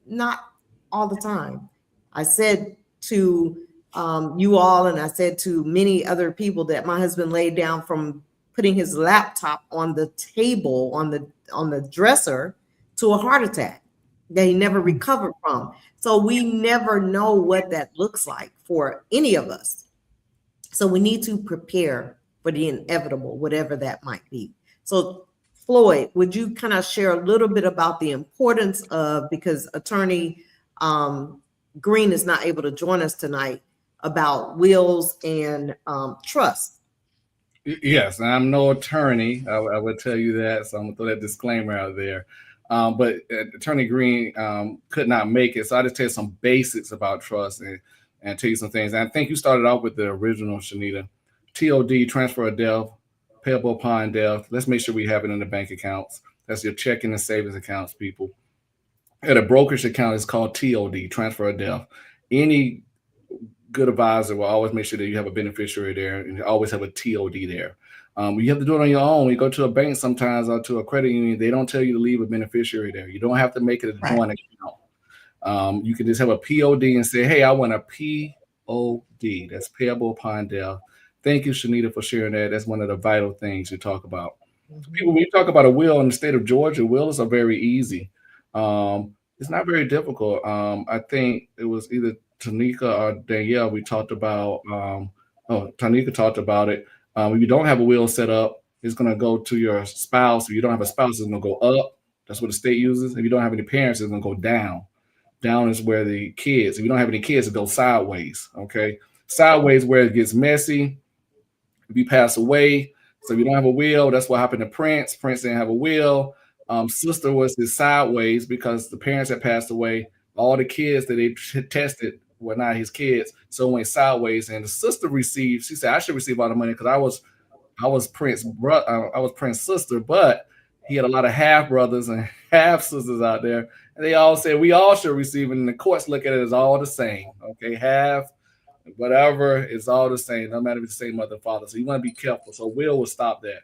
Not all the time. I said to you all, and I said to many other people, that my husband laid down from putting his laptop on the table, on the dresser, to a heart attack that he never recovered from. So we never know what that looks like for any of us. So we need to prepare for the inevitable, whatever that might be. So Floyd, would you kind of share a little bit about the importance of, because Attorney Green is not able to join us tonight, about wills and trust? Yes, and I'm no attorney. I would tell you that, so I'm gonna throw that disclaimer out there. But Attorney Green could not make it, so I just tell you some basics about trust and tell you some things. And I think you started off with the original, Shenita. TOD, transfer of death, payable upon death. Let's make sure we have it in the bank accounts. That's your checking and savings accounts, people. At a brokerage account, it's called TOD, transfer of death. Any good advisor will always make sure that you have a beneficiary there, and you always have a TOD there. You have to do it on your own. When you go to a bank sometimes, or to a credit union, they don't tell you to leave a beneficiary there. You don't have to make it a joint account. You can just have a POD and say, hey, I want a POD. That's payable upon death. Thank you, Shenita, for sharing that. That's one of the vital things you talk about. Mm-hmm. People, when you talk about a will in the state of Georgia, wills are very easy. It's not very difficult. I think it was either Tanika or Danielle, we talked about, Tanika talked about it. If you don't have a will set up, it's going to go to your spouse. If you don't have a spouse, it's going to go up. That's what the state uses. If you don't have any parents, it's going to go down. Down is where the kids, if you don't have any kids, it goes sideways. Okay. Sideways where it gets messy. If you pass away, so if you don't have a will, that's what happened to Prince. Prince didn't have a will. Sister was his sideways because the parents had passed away. All the kids that they tested were not his kids, so it went sideways. And the sister received. She said, "I should receive all the money because I was Prince's brother. I was Prince's sister, but he had a lot of half brothers and half sisters out there, and they all said we all should receive it. And the courts look at it as all the same. Okay, half." Whatever, it's all the same, no matter if it's the same mother or father. So you want to be careful. So will stop that.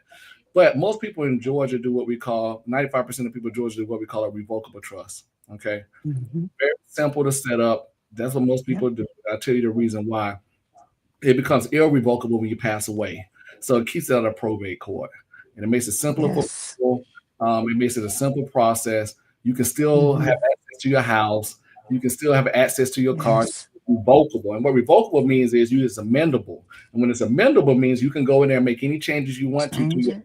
But most people in Georgia do what we call, 95% of people in Georgia do what we call a revocable trust. Okay. Very simple to set up. That's what most people do. I'll tell you the reason why. It becomes irrevocable when you pass away. So it keeps it out of probate court. And it makes it simpler for people. It makes it a simple process. You can still have access to your house. You can still have access to your car. Revocable. And what revocable means is it's amendable. And when it's amendable means you can go in there and make any changes you want to your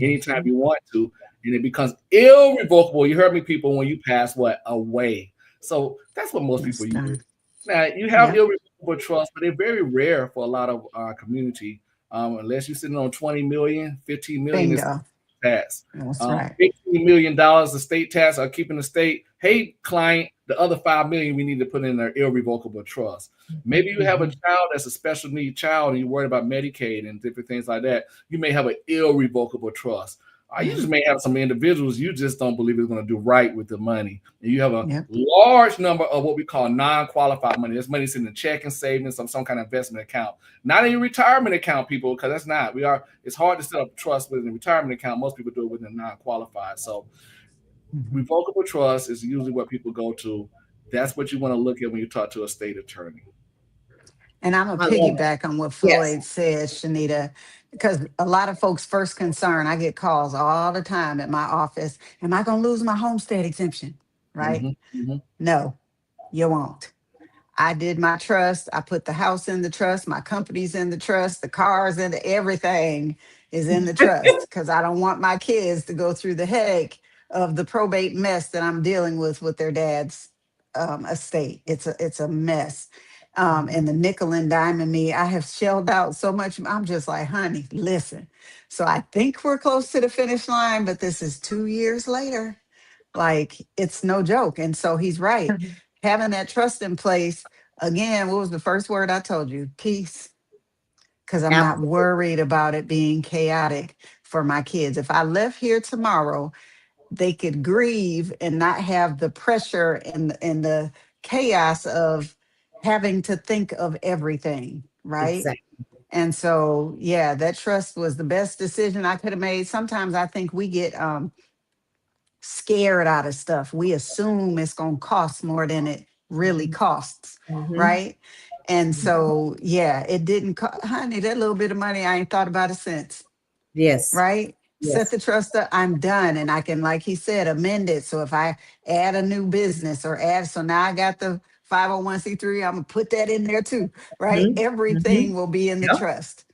anytime you want to. And it becomes irrevocable. You heard me, people, when you pass away. So that's what most people use. Now you have irrevocable trust, but they're very rare for a lot of our community. Unless you're sitting on 20 million, 15 million is tax. That's right. $15 million the state tax are keeping the state. Hey, client, the other $5 million we need to put in their irrevocable trust. Maybe you have a child that's a special need child and you're worried about Medicaid and different things like that. You may have an irrevocable trust. You just may have some individuals you just don't believe is going to do right with the money. And you have a large number of what we call non-qualified money. This money is in the checking, savings, some kind of investment account. Not in your retirement account, people, because that's not. It's hard to set up a trust within a retirement account. Most people do it within a non-qualified. So revocable trust is usually what people go to. That's what you want to look at when you talk to a state attorney. And I'm going to piggyback on what Floyd said, Shenita, because a lot of folks' first concern, I get calls all the time at my office, am I going to lose my homestead exemption? Right? No, you won't. I did my trust. I put the house in the trust. My company's in the trust. The cars and everything is in the trust because I don't want my kids to go through the headache of the probate mess that I'm dealing with their dad's estate. It's a mess. And the nickel and dime in me, I have shelled out so much. I'm just like, honey, listen. So I think we're close to the finish line, but this is 2 years later. Like, it's no joke. And so he's right. Having that trust in place, again, what was the first word I told you? Peace. Because I'm not worried about it being chaotic for my kids. If I left here tomorrow, they could grieve and not have the pressure and the chaos of having to think of everything, right? Exactly. And so, yeah, that trust was the best decision I could have made. Sometimes I think we get scared out of stuff. We assume it's going to cost more than it really costs, right? And so, yeah, it didn't cost, honey, that little bit of money, I ain't thought about it since. Yes. Right? Yes. Set the trust up, I'm done. And I can, like he said, amend it. So if I add a new business so now I got the 501c3, I'm gonna put that in there too, right? Everything will be in the trust.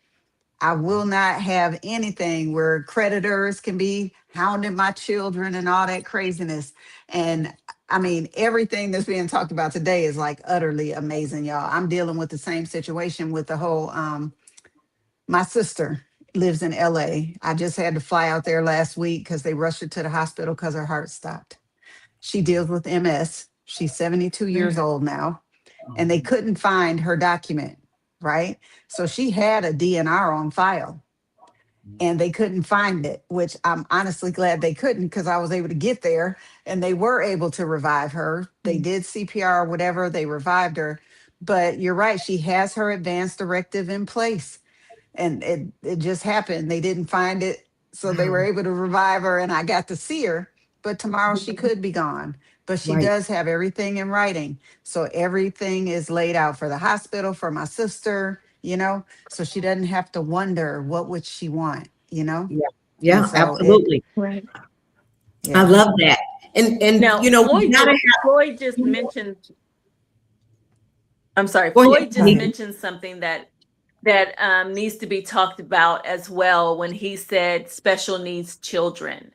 I will not have anything where creditors can be hounding my children and all that craziness. And I mean, everything that's being talked about today is like utterly amazing, y'all. I'm dealing with the same situation with the whole, my sister lives in LA. I just had to fly out there last week because they rushed her to the hospital because her heart stopped. She deals with MS. She's 72 years old now, and they couldn't find her document, right? So she had a DNR on file and they couldn't find it, which I'm honestly glad they couldn't because I was able to get there and they were able to revive her. They did CPR or whatever, they revived her. But you're right, she has her advance directive in place. And it just happened. They didn't find it. So they were able to revive her and I got to see her. But tomorrow she could be gone. But she does have everything in writing. So everything is laid out for the hospital, for my sister, you know, so she doesn't have to wonder what would she want, you know? Yeah, so absolutely. Right. I love that. And now, you know, Floyd just mentioned, I'm sorry, Go ahead. Floyd just mentioned something that needs to be talked about as well when he said special needs children.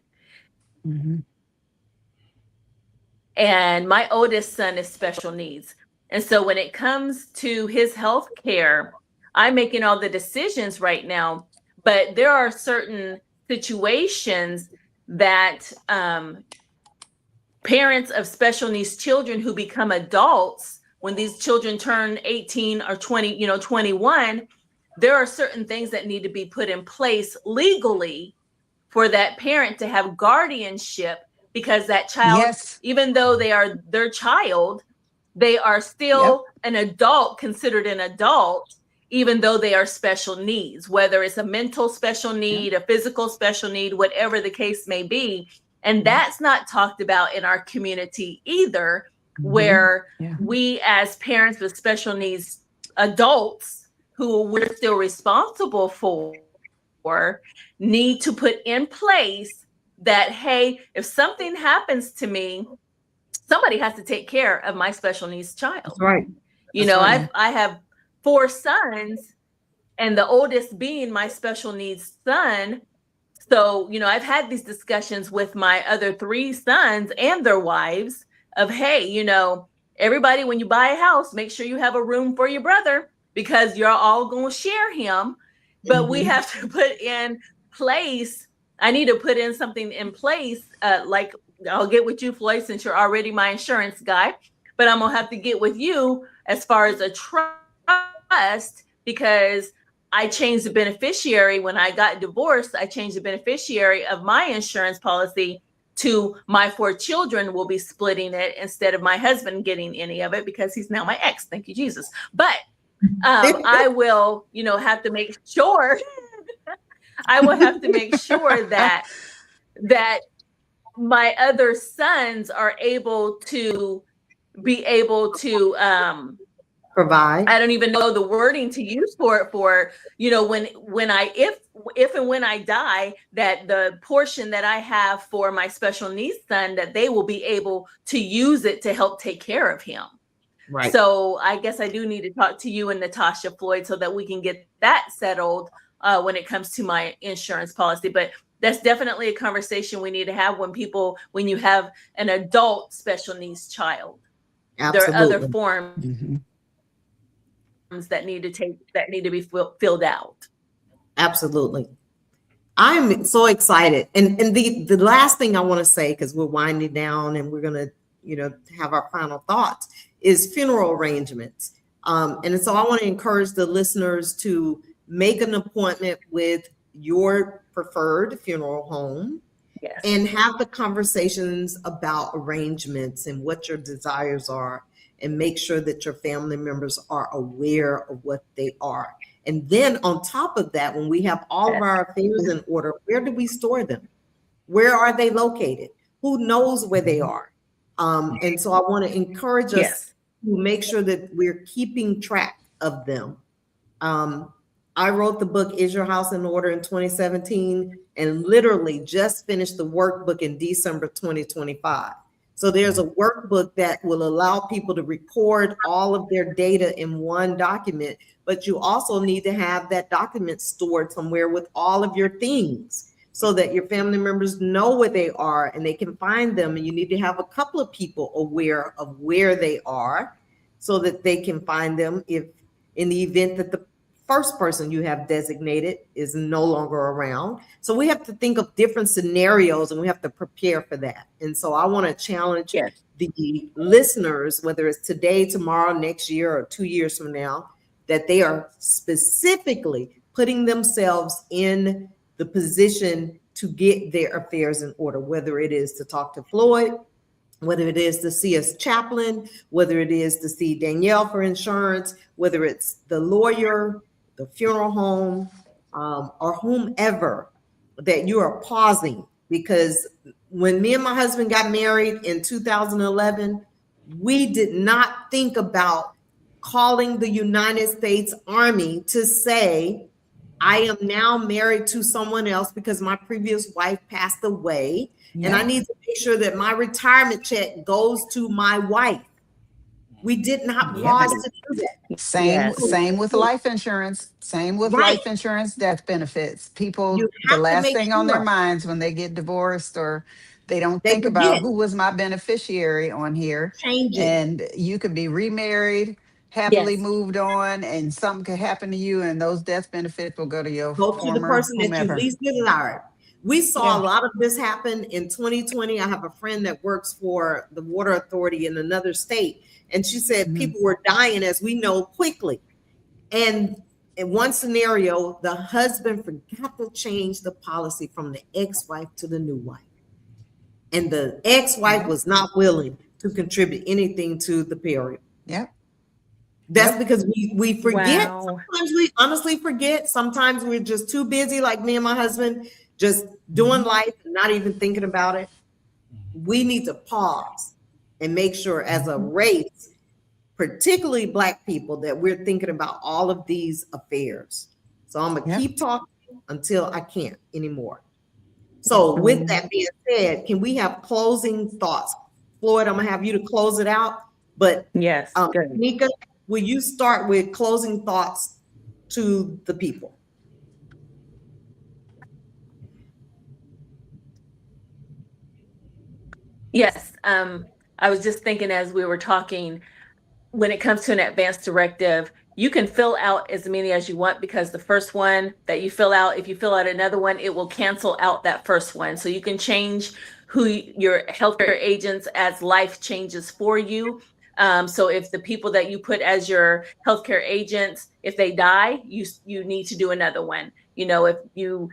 And my oldest son is special needs. And so when it comes to his health care, I'm making all the decisions right now, but there are certain situations that parents of special needs children who become adults, when these children turn 18 or 20, 21, there are certain things that need to be put in place legally for that parent to have guardianship, because that child, Yes. even though they are their child, they are still an adult, considered an adult, even though they are special needs, whether it's a mental special need, a physical special need, whatever the case may be. And that's not talked about in our community either, where we as parents with special needs adults who we're still responsible for need to put in place that, hey, if something happens to me, somebody has to take care of my special needs child. That's right. I have 4 sons, and the oldest being my special needs son. So, I've had these discussions with my other 3 sons and their wives of, hey, everybody, when you buy a house, make sure you have a room for your brother, because you're all going to share him. But we have to put in place, I need to put in something in place, like I'll get with you, Floyd, since you're already my insurance guy, but I'm going to have to get with you as far as a trust, because I changed the beneficiary when I got divorced. I changed the beneficiary of my insurance policy to my 4 children will be splitting it instead of my husband getting any of it, because he's now my ex. Thank you, Jesus. But I will, have to make sure that my other sons are able to Provide. I don't even know the wording to use for it, if and when I die, that the portion that I have for my special needs son, that they will be able to use it to help take care of him. Right. So I guess I do need to talk to you and Natasha Floyd so that we can get that settled when it comes to my insurance policy. But that's definitely a conversation we need to have when you have an adult special needs child. Absolutely. There are other forms that need to be filled out. Absolutely. I'm so excited. And the last thing I want to say, because we're winding down and we're going to, have our final thoughts, is funeral arrangements. And so I want to encourage the listeners to make an appointment with your preferred funeral home. Yes. And have the conversations about arrangements and what your desires are, and make sure that your family members are aware of what they are. And then on top of that, when we have all of our affairs in order, where do we store them? Where are they located? Who knows where they are? And so I want to encourage us to make sure that we're keeping track of them. I wrote the book, Is Your House in Order, in 2017, and literally just finished the workbook in December 2025. So there's a workbook that will allow people to record all of their data in one document, but you also need to have that document stored somewhere with all of your things so that your family members know where they are and they can find them. And you need to have a couple of people aware of where they are so that they can find them if in the event that the first person you have designated is no longer around. So we have to think of different scenarios and we have to prepare for that. And so I want to challenge the listeners, whether it's today, tomorrow, next year, or 2 years from now, that they are specifically putting themselves in the position to get their affairs in order, whether it is to talk to Floyd, whether it is to see a chaplain, whether it is to see Danielle for insurance, whether it's the lawyer, the funeral home, or whomever, that you are pausing. Because when me and my husband got married in 2011, we did not think about calling the United States Army to say, I am now married to someone else because my previous wife passed away. And I need to make sure that my retirement check goes to my wife. We did not pause to do that. Same with life insurance. Same with life insurance, death benefits. People, the last thing on their minds when they get divorced or They don't They think about forget. who was my beneficiary on here. Change it. And you could be remarried, happily Yes. moved on, and something could happen to you, and those death benefits will go to your Go to the former person that you whomever. least desired. We saw Yeah. a lot of this happen in 2020. I have a friend that works for the water authority in another state, and she said Mhm. people were dying, as we know, quickly. And in one scenario, the husband forgot to change the policy from the ex-wife to the new wife. And the ex-wife Yep. was not willing to contribute anything to the period. Yep. That's Yep. because we forget. Wow. Sometimes we honestly forget. Sometimes we're just too busy, like me and my husband, just doing Mhm. life and not even thinking about it. We need to pause and make sure, as a race, particularly Black people, that we're thinking about all of these affairs. So I'm gonna Yep. keep talking until I can't anymore. So with that being said, can we have closing thoughts? Floyd, I'm gonna have you to close it out. But Yes. Good. Nika, will you start with closing thoughts to the people? Yes. I was just thinking as we were talking, when it comes to an advanced directive, you can fill out as many as you want, because the first one that you fill out, if you fill out another one, it will cancel out that first one. So you can change who your healthcare agents as life changes for you. So if the people that you put as your healthcare agents, if they die, you need to do another one. You know, if you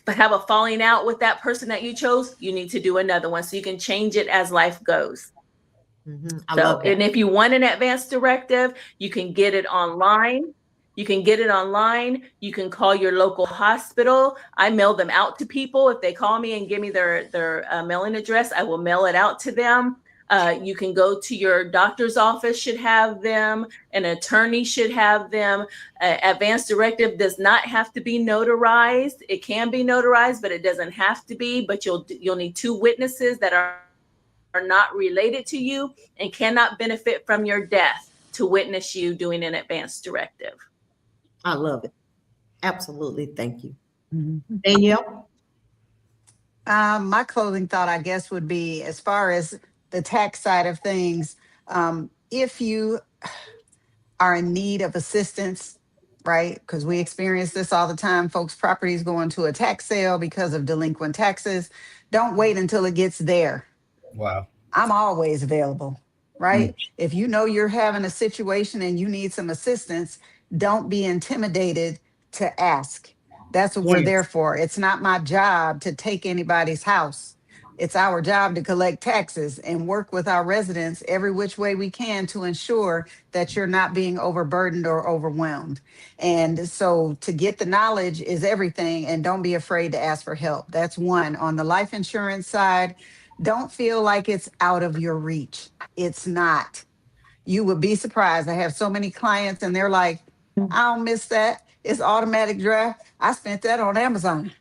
have a falling out with that person that you chose, you need to do another one. So you can change it as life goes. I So, love that. and if you want an advanced directive, you can get it online. You can get it online. You can call your local hospital. I mail them out to people. If they call me and give me their mailing address, I will mail it out to them. You can go to your doctor's office, should have them. An attorney should have them. Advanced directive does not have to be notarized. It can be notarized, but it doesn't have to be. But you'll need two witnesses that are not related to you and cannot benefit from your death to witness you doing an advanced directive. I love it. Absolutely. Thank you. Mhm. Danielle? My closing thought, I guess, would be, as far as the tax side of things, if you are in need of assistance, right? Because we experience this all the time. Folks' properties go into a tax sale because of delinquent taxes. Don't wait until it gets there. Wow. I'm always available, right? If you know you're having a situation and you need some assistance, don't be intimidated to ask. That's what we're there Yes. for. It's not my job to take anybody's house. It's our job to collect taxes and work with our residents every which way we can to ensure that you're not being overburdened or overwhelmed. And so to get the knowledge is everything, and don't be afraid to ask for help. That's one. On the life insurance side, don't feel like it's out of your reach. It's not. You would be surprised. I have so many clients and they're like, I don't miss that. It's automatic draft. I spent that on Amazon,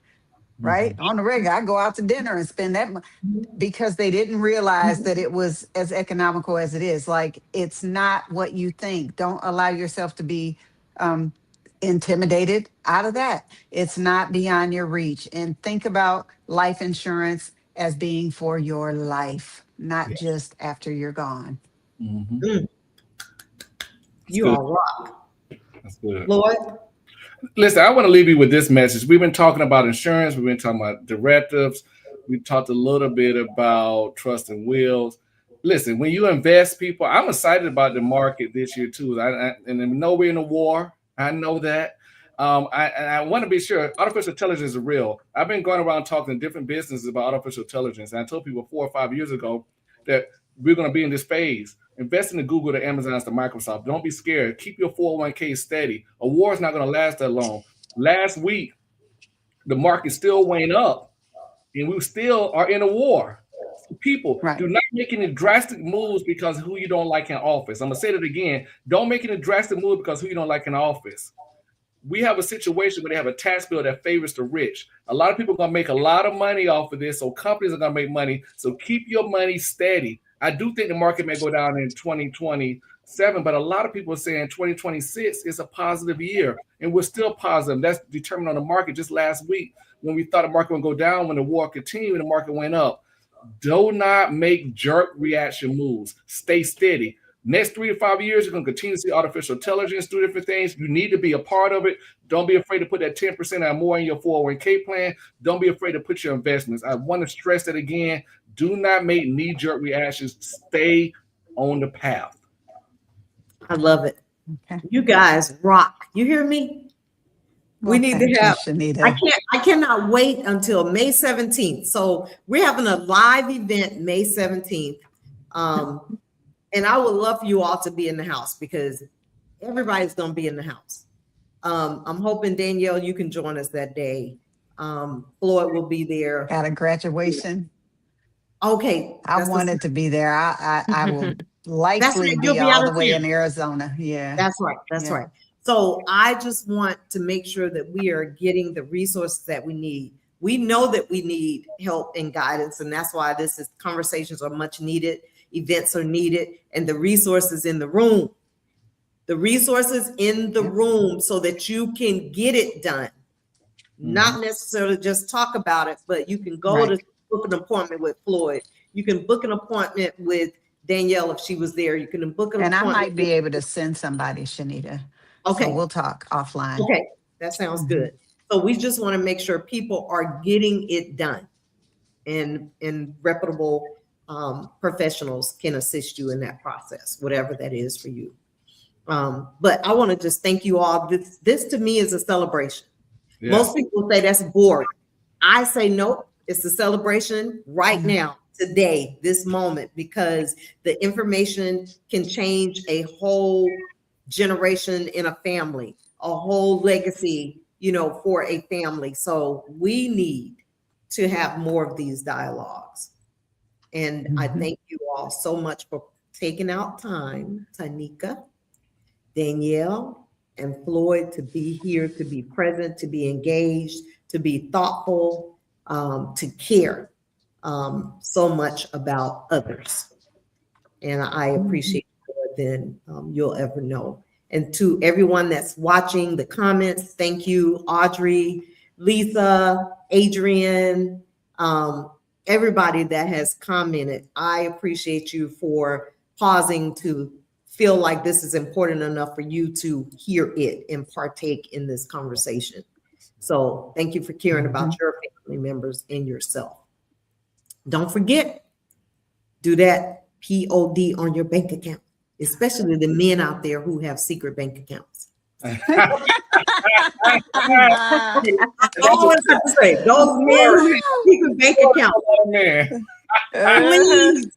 right? On the regular. I go out to dinner and spend that because they didn't realize that it was as economical as it is. Like, it's not what you think. Don't allow yourself to be intimidated out of that. It's not beyond your reach. And think about life insurance as being for your life, not just after you're gone. You good. are rock. That's good. Lloyd? Listen, I want to leave you with this message. We've been talking about insurance. We've been talking about directives. We talked a little bit about trust and wills. Listen, when you invest, people, I'm excited about the market this year too. And I know we're in a war. I know that. I want to be sure artificial intelligence is real. I've been going around talking to different businesses about artificial intelligence. And I told people 4 or 5 years ago that we're going to be in this phase. Invest in the Google, the Amazons, the Microsoft. Don't be scared. Keep your 401k steady. A war is not going to last that long. Last week, the market still went up, and we still are in a war. So people, Right. do not make any drastic moves because of who you don't like in office. I'm going to say that again. Don't make any drastic moves because who you don't like in office. We have a situation where they have a tax bill that favors the rich. A lot of people are going to make a lot of money off of this, so companies are going to make money. So keep your money steady. I do think the market may go down in 2020 7, but a lot of people are saying 2026 is a positive year, and we're still positive. That's determined on the market. Just last week, when we thought the market would go down, when the war continued, and the market went up. Do not make jerk reaction moves. Stay steady. Next 3 to 5 years, you're going to continue to see artificial intelligence do different things. You need to be a part of it. Don't be afraid to put that 10% or more in your 401k plan. Don't be afraid to put your investments. I want to stress that again. Do not make knee-jerk reactions. Stay on the path. I love it. Okay. You guys rock. You hear me? We need to have, Shenita. I cannot wait until May 17th. So we're having a live event May 17th. And I would love for you all to be in the house because everybody's going to be in the house. I'm hoping, Danielle, you can join us that day. Floyd will be there. At a graduation. Okay. I wanted to be there. I will likely right, you'll be be out all of the way town. in Arizona. Yeah. That's right. That's right. So I just want to make sure that we are getting the resources that we need. We know that we need help and guidance, and that's why conversations are much needed. Events are needed, and the resources in the room. The resources in the room so that you can get it done. Not necessarily just talk about it, but you can go to book an appointment with Floyd. You can book an appointment with Danielle if she was there. You can book an appointment. And I might be able to send somebody, Shenita. Okay. So we'll talk offline. Okay, that sounds good. So we just want to make sure people are getting it done, and reputable professionals can assist you in that process, whatever that is for you. But I want to just thank you all. This to me is a celebration. Yeah. Most people say that's boring. I say no, it's a celebration right now, today, this moment, because the information can change a whole generation in a family, a whole legacy, for a family. So we need to have more of these dialogues. And I thank you all so much for taking out time, Tanika, Danielle, and Floyd, to be here, to be present, to be engaged, to be thoughtful, to care so much about others. And I appreciate it more than you'll ever know. And to everyone that's watching the comments, thank you, Audrey, Lisa, Adrian, everybody that has commented. I appreciate you for pausing to feel like this is important enough for you to hear it and partake in this conversation. So thank you for caring about your family members and yourself. Don't forget, do that POD on your bank account, especially the men out there who have secret bank accounts. I always have to say, those men who have secret bank accounts, please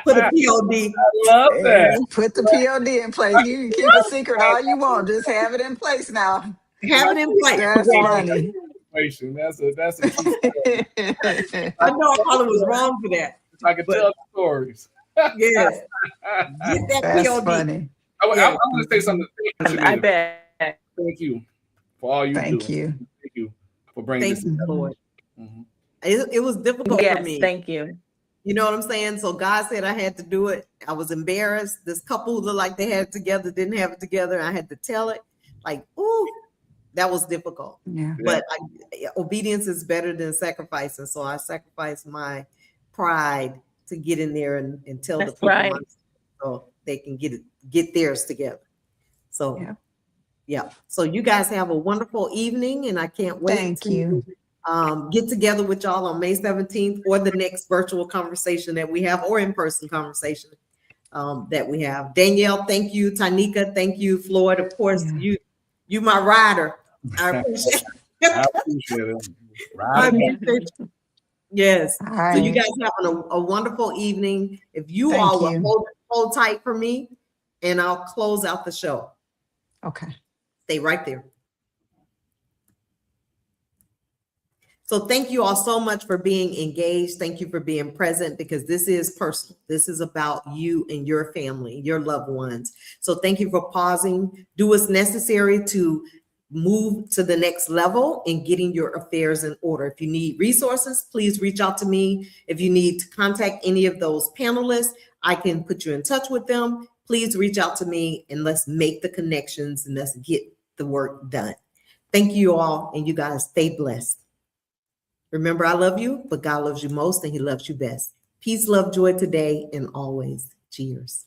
put a POD. I love that. Put the POD in place. You can keep a secret all you want. Just have it in place now. Have it in place. That's funny. That's a key story. I know I probably was wrong for that. I can tell the stories. Yes. Get that That's POD. funny. I want to say something. I bet. Thank you for all you do. Thank you. Thank you for bringing this. Thank you, Lord. It was difficult for me. Thank you. You know what I'm saying? So God said I had to do it. I was embarrassed. This couple who looked like they had it together didn't have it together. I had to tell it. Like, ooh, that was difficult. Yeah. But obedience is better than sacrifice. And so I sacrificed my pride to get in there and tell the people so they can get theirs together. So yeah. So you guys have a wonderful evening, and I can't wait to get together with y'all on May 17th for the next virtual conversation that we have, or in-person conversation that we have. Danielle, thank you. Tanika, thank you. Floyd, of course, you my rider. I appreciate it. I appreciate it. Yes. Right. So you guys having a wonderful evening. If you all will hold tight for me, and I'll close out the show. Okay. Stay right there. So thank you all so much for being engaged. Thank you for being present, because this is personal. This is about you and your family, your loved ones. So thank you for pausing. Do what's necessary to move to the next level in getting your affairs in order. If you need resources, please reach out to me. If you need to contact any of those panelists, I can put you in touch with them. please reach out to me and let's make the connections and let's get the work done. Thank you all, and you guys stay blessed. Remember, I love you, but God loves you most and he loves you best. Peace, love, joy today and always. Cheers.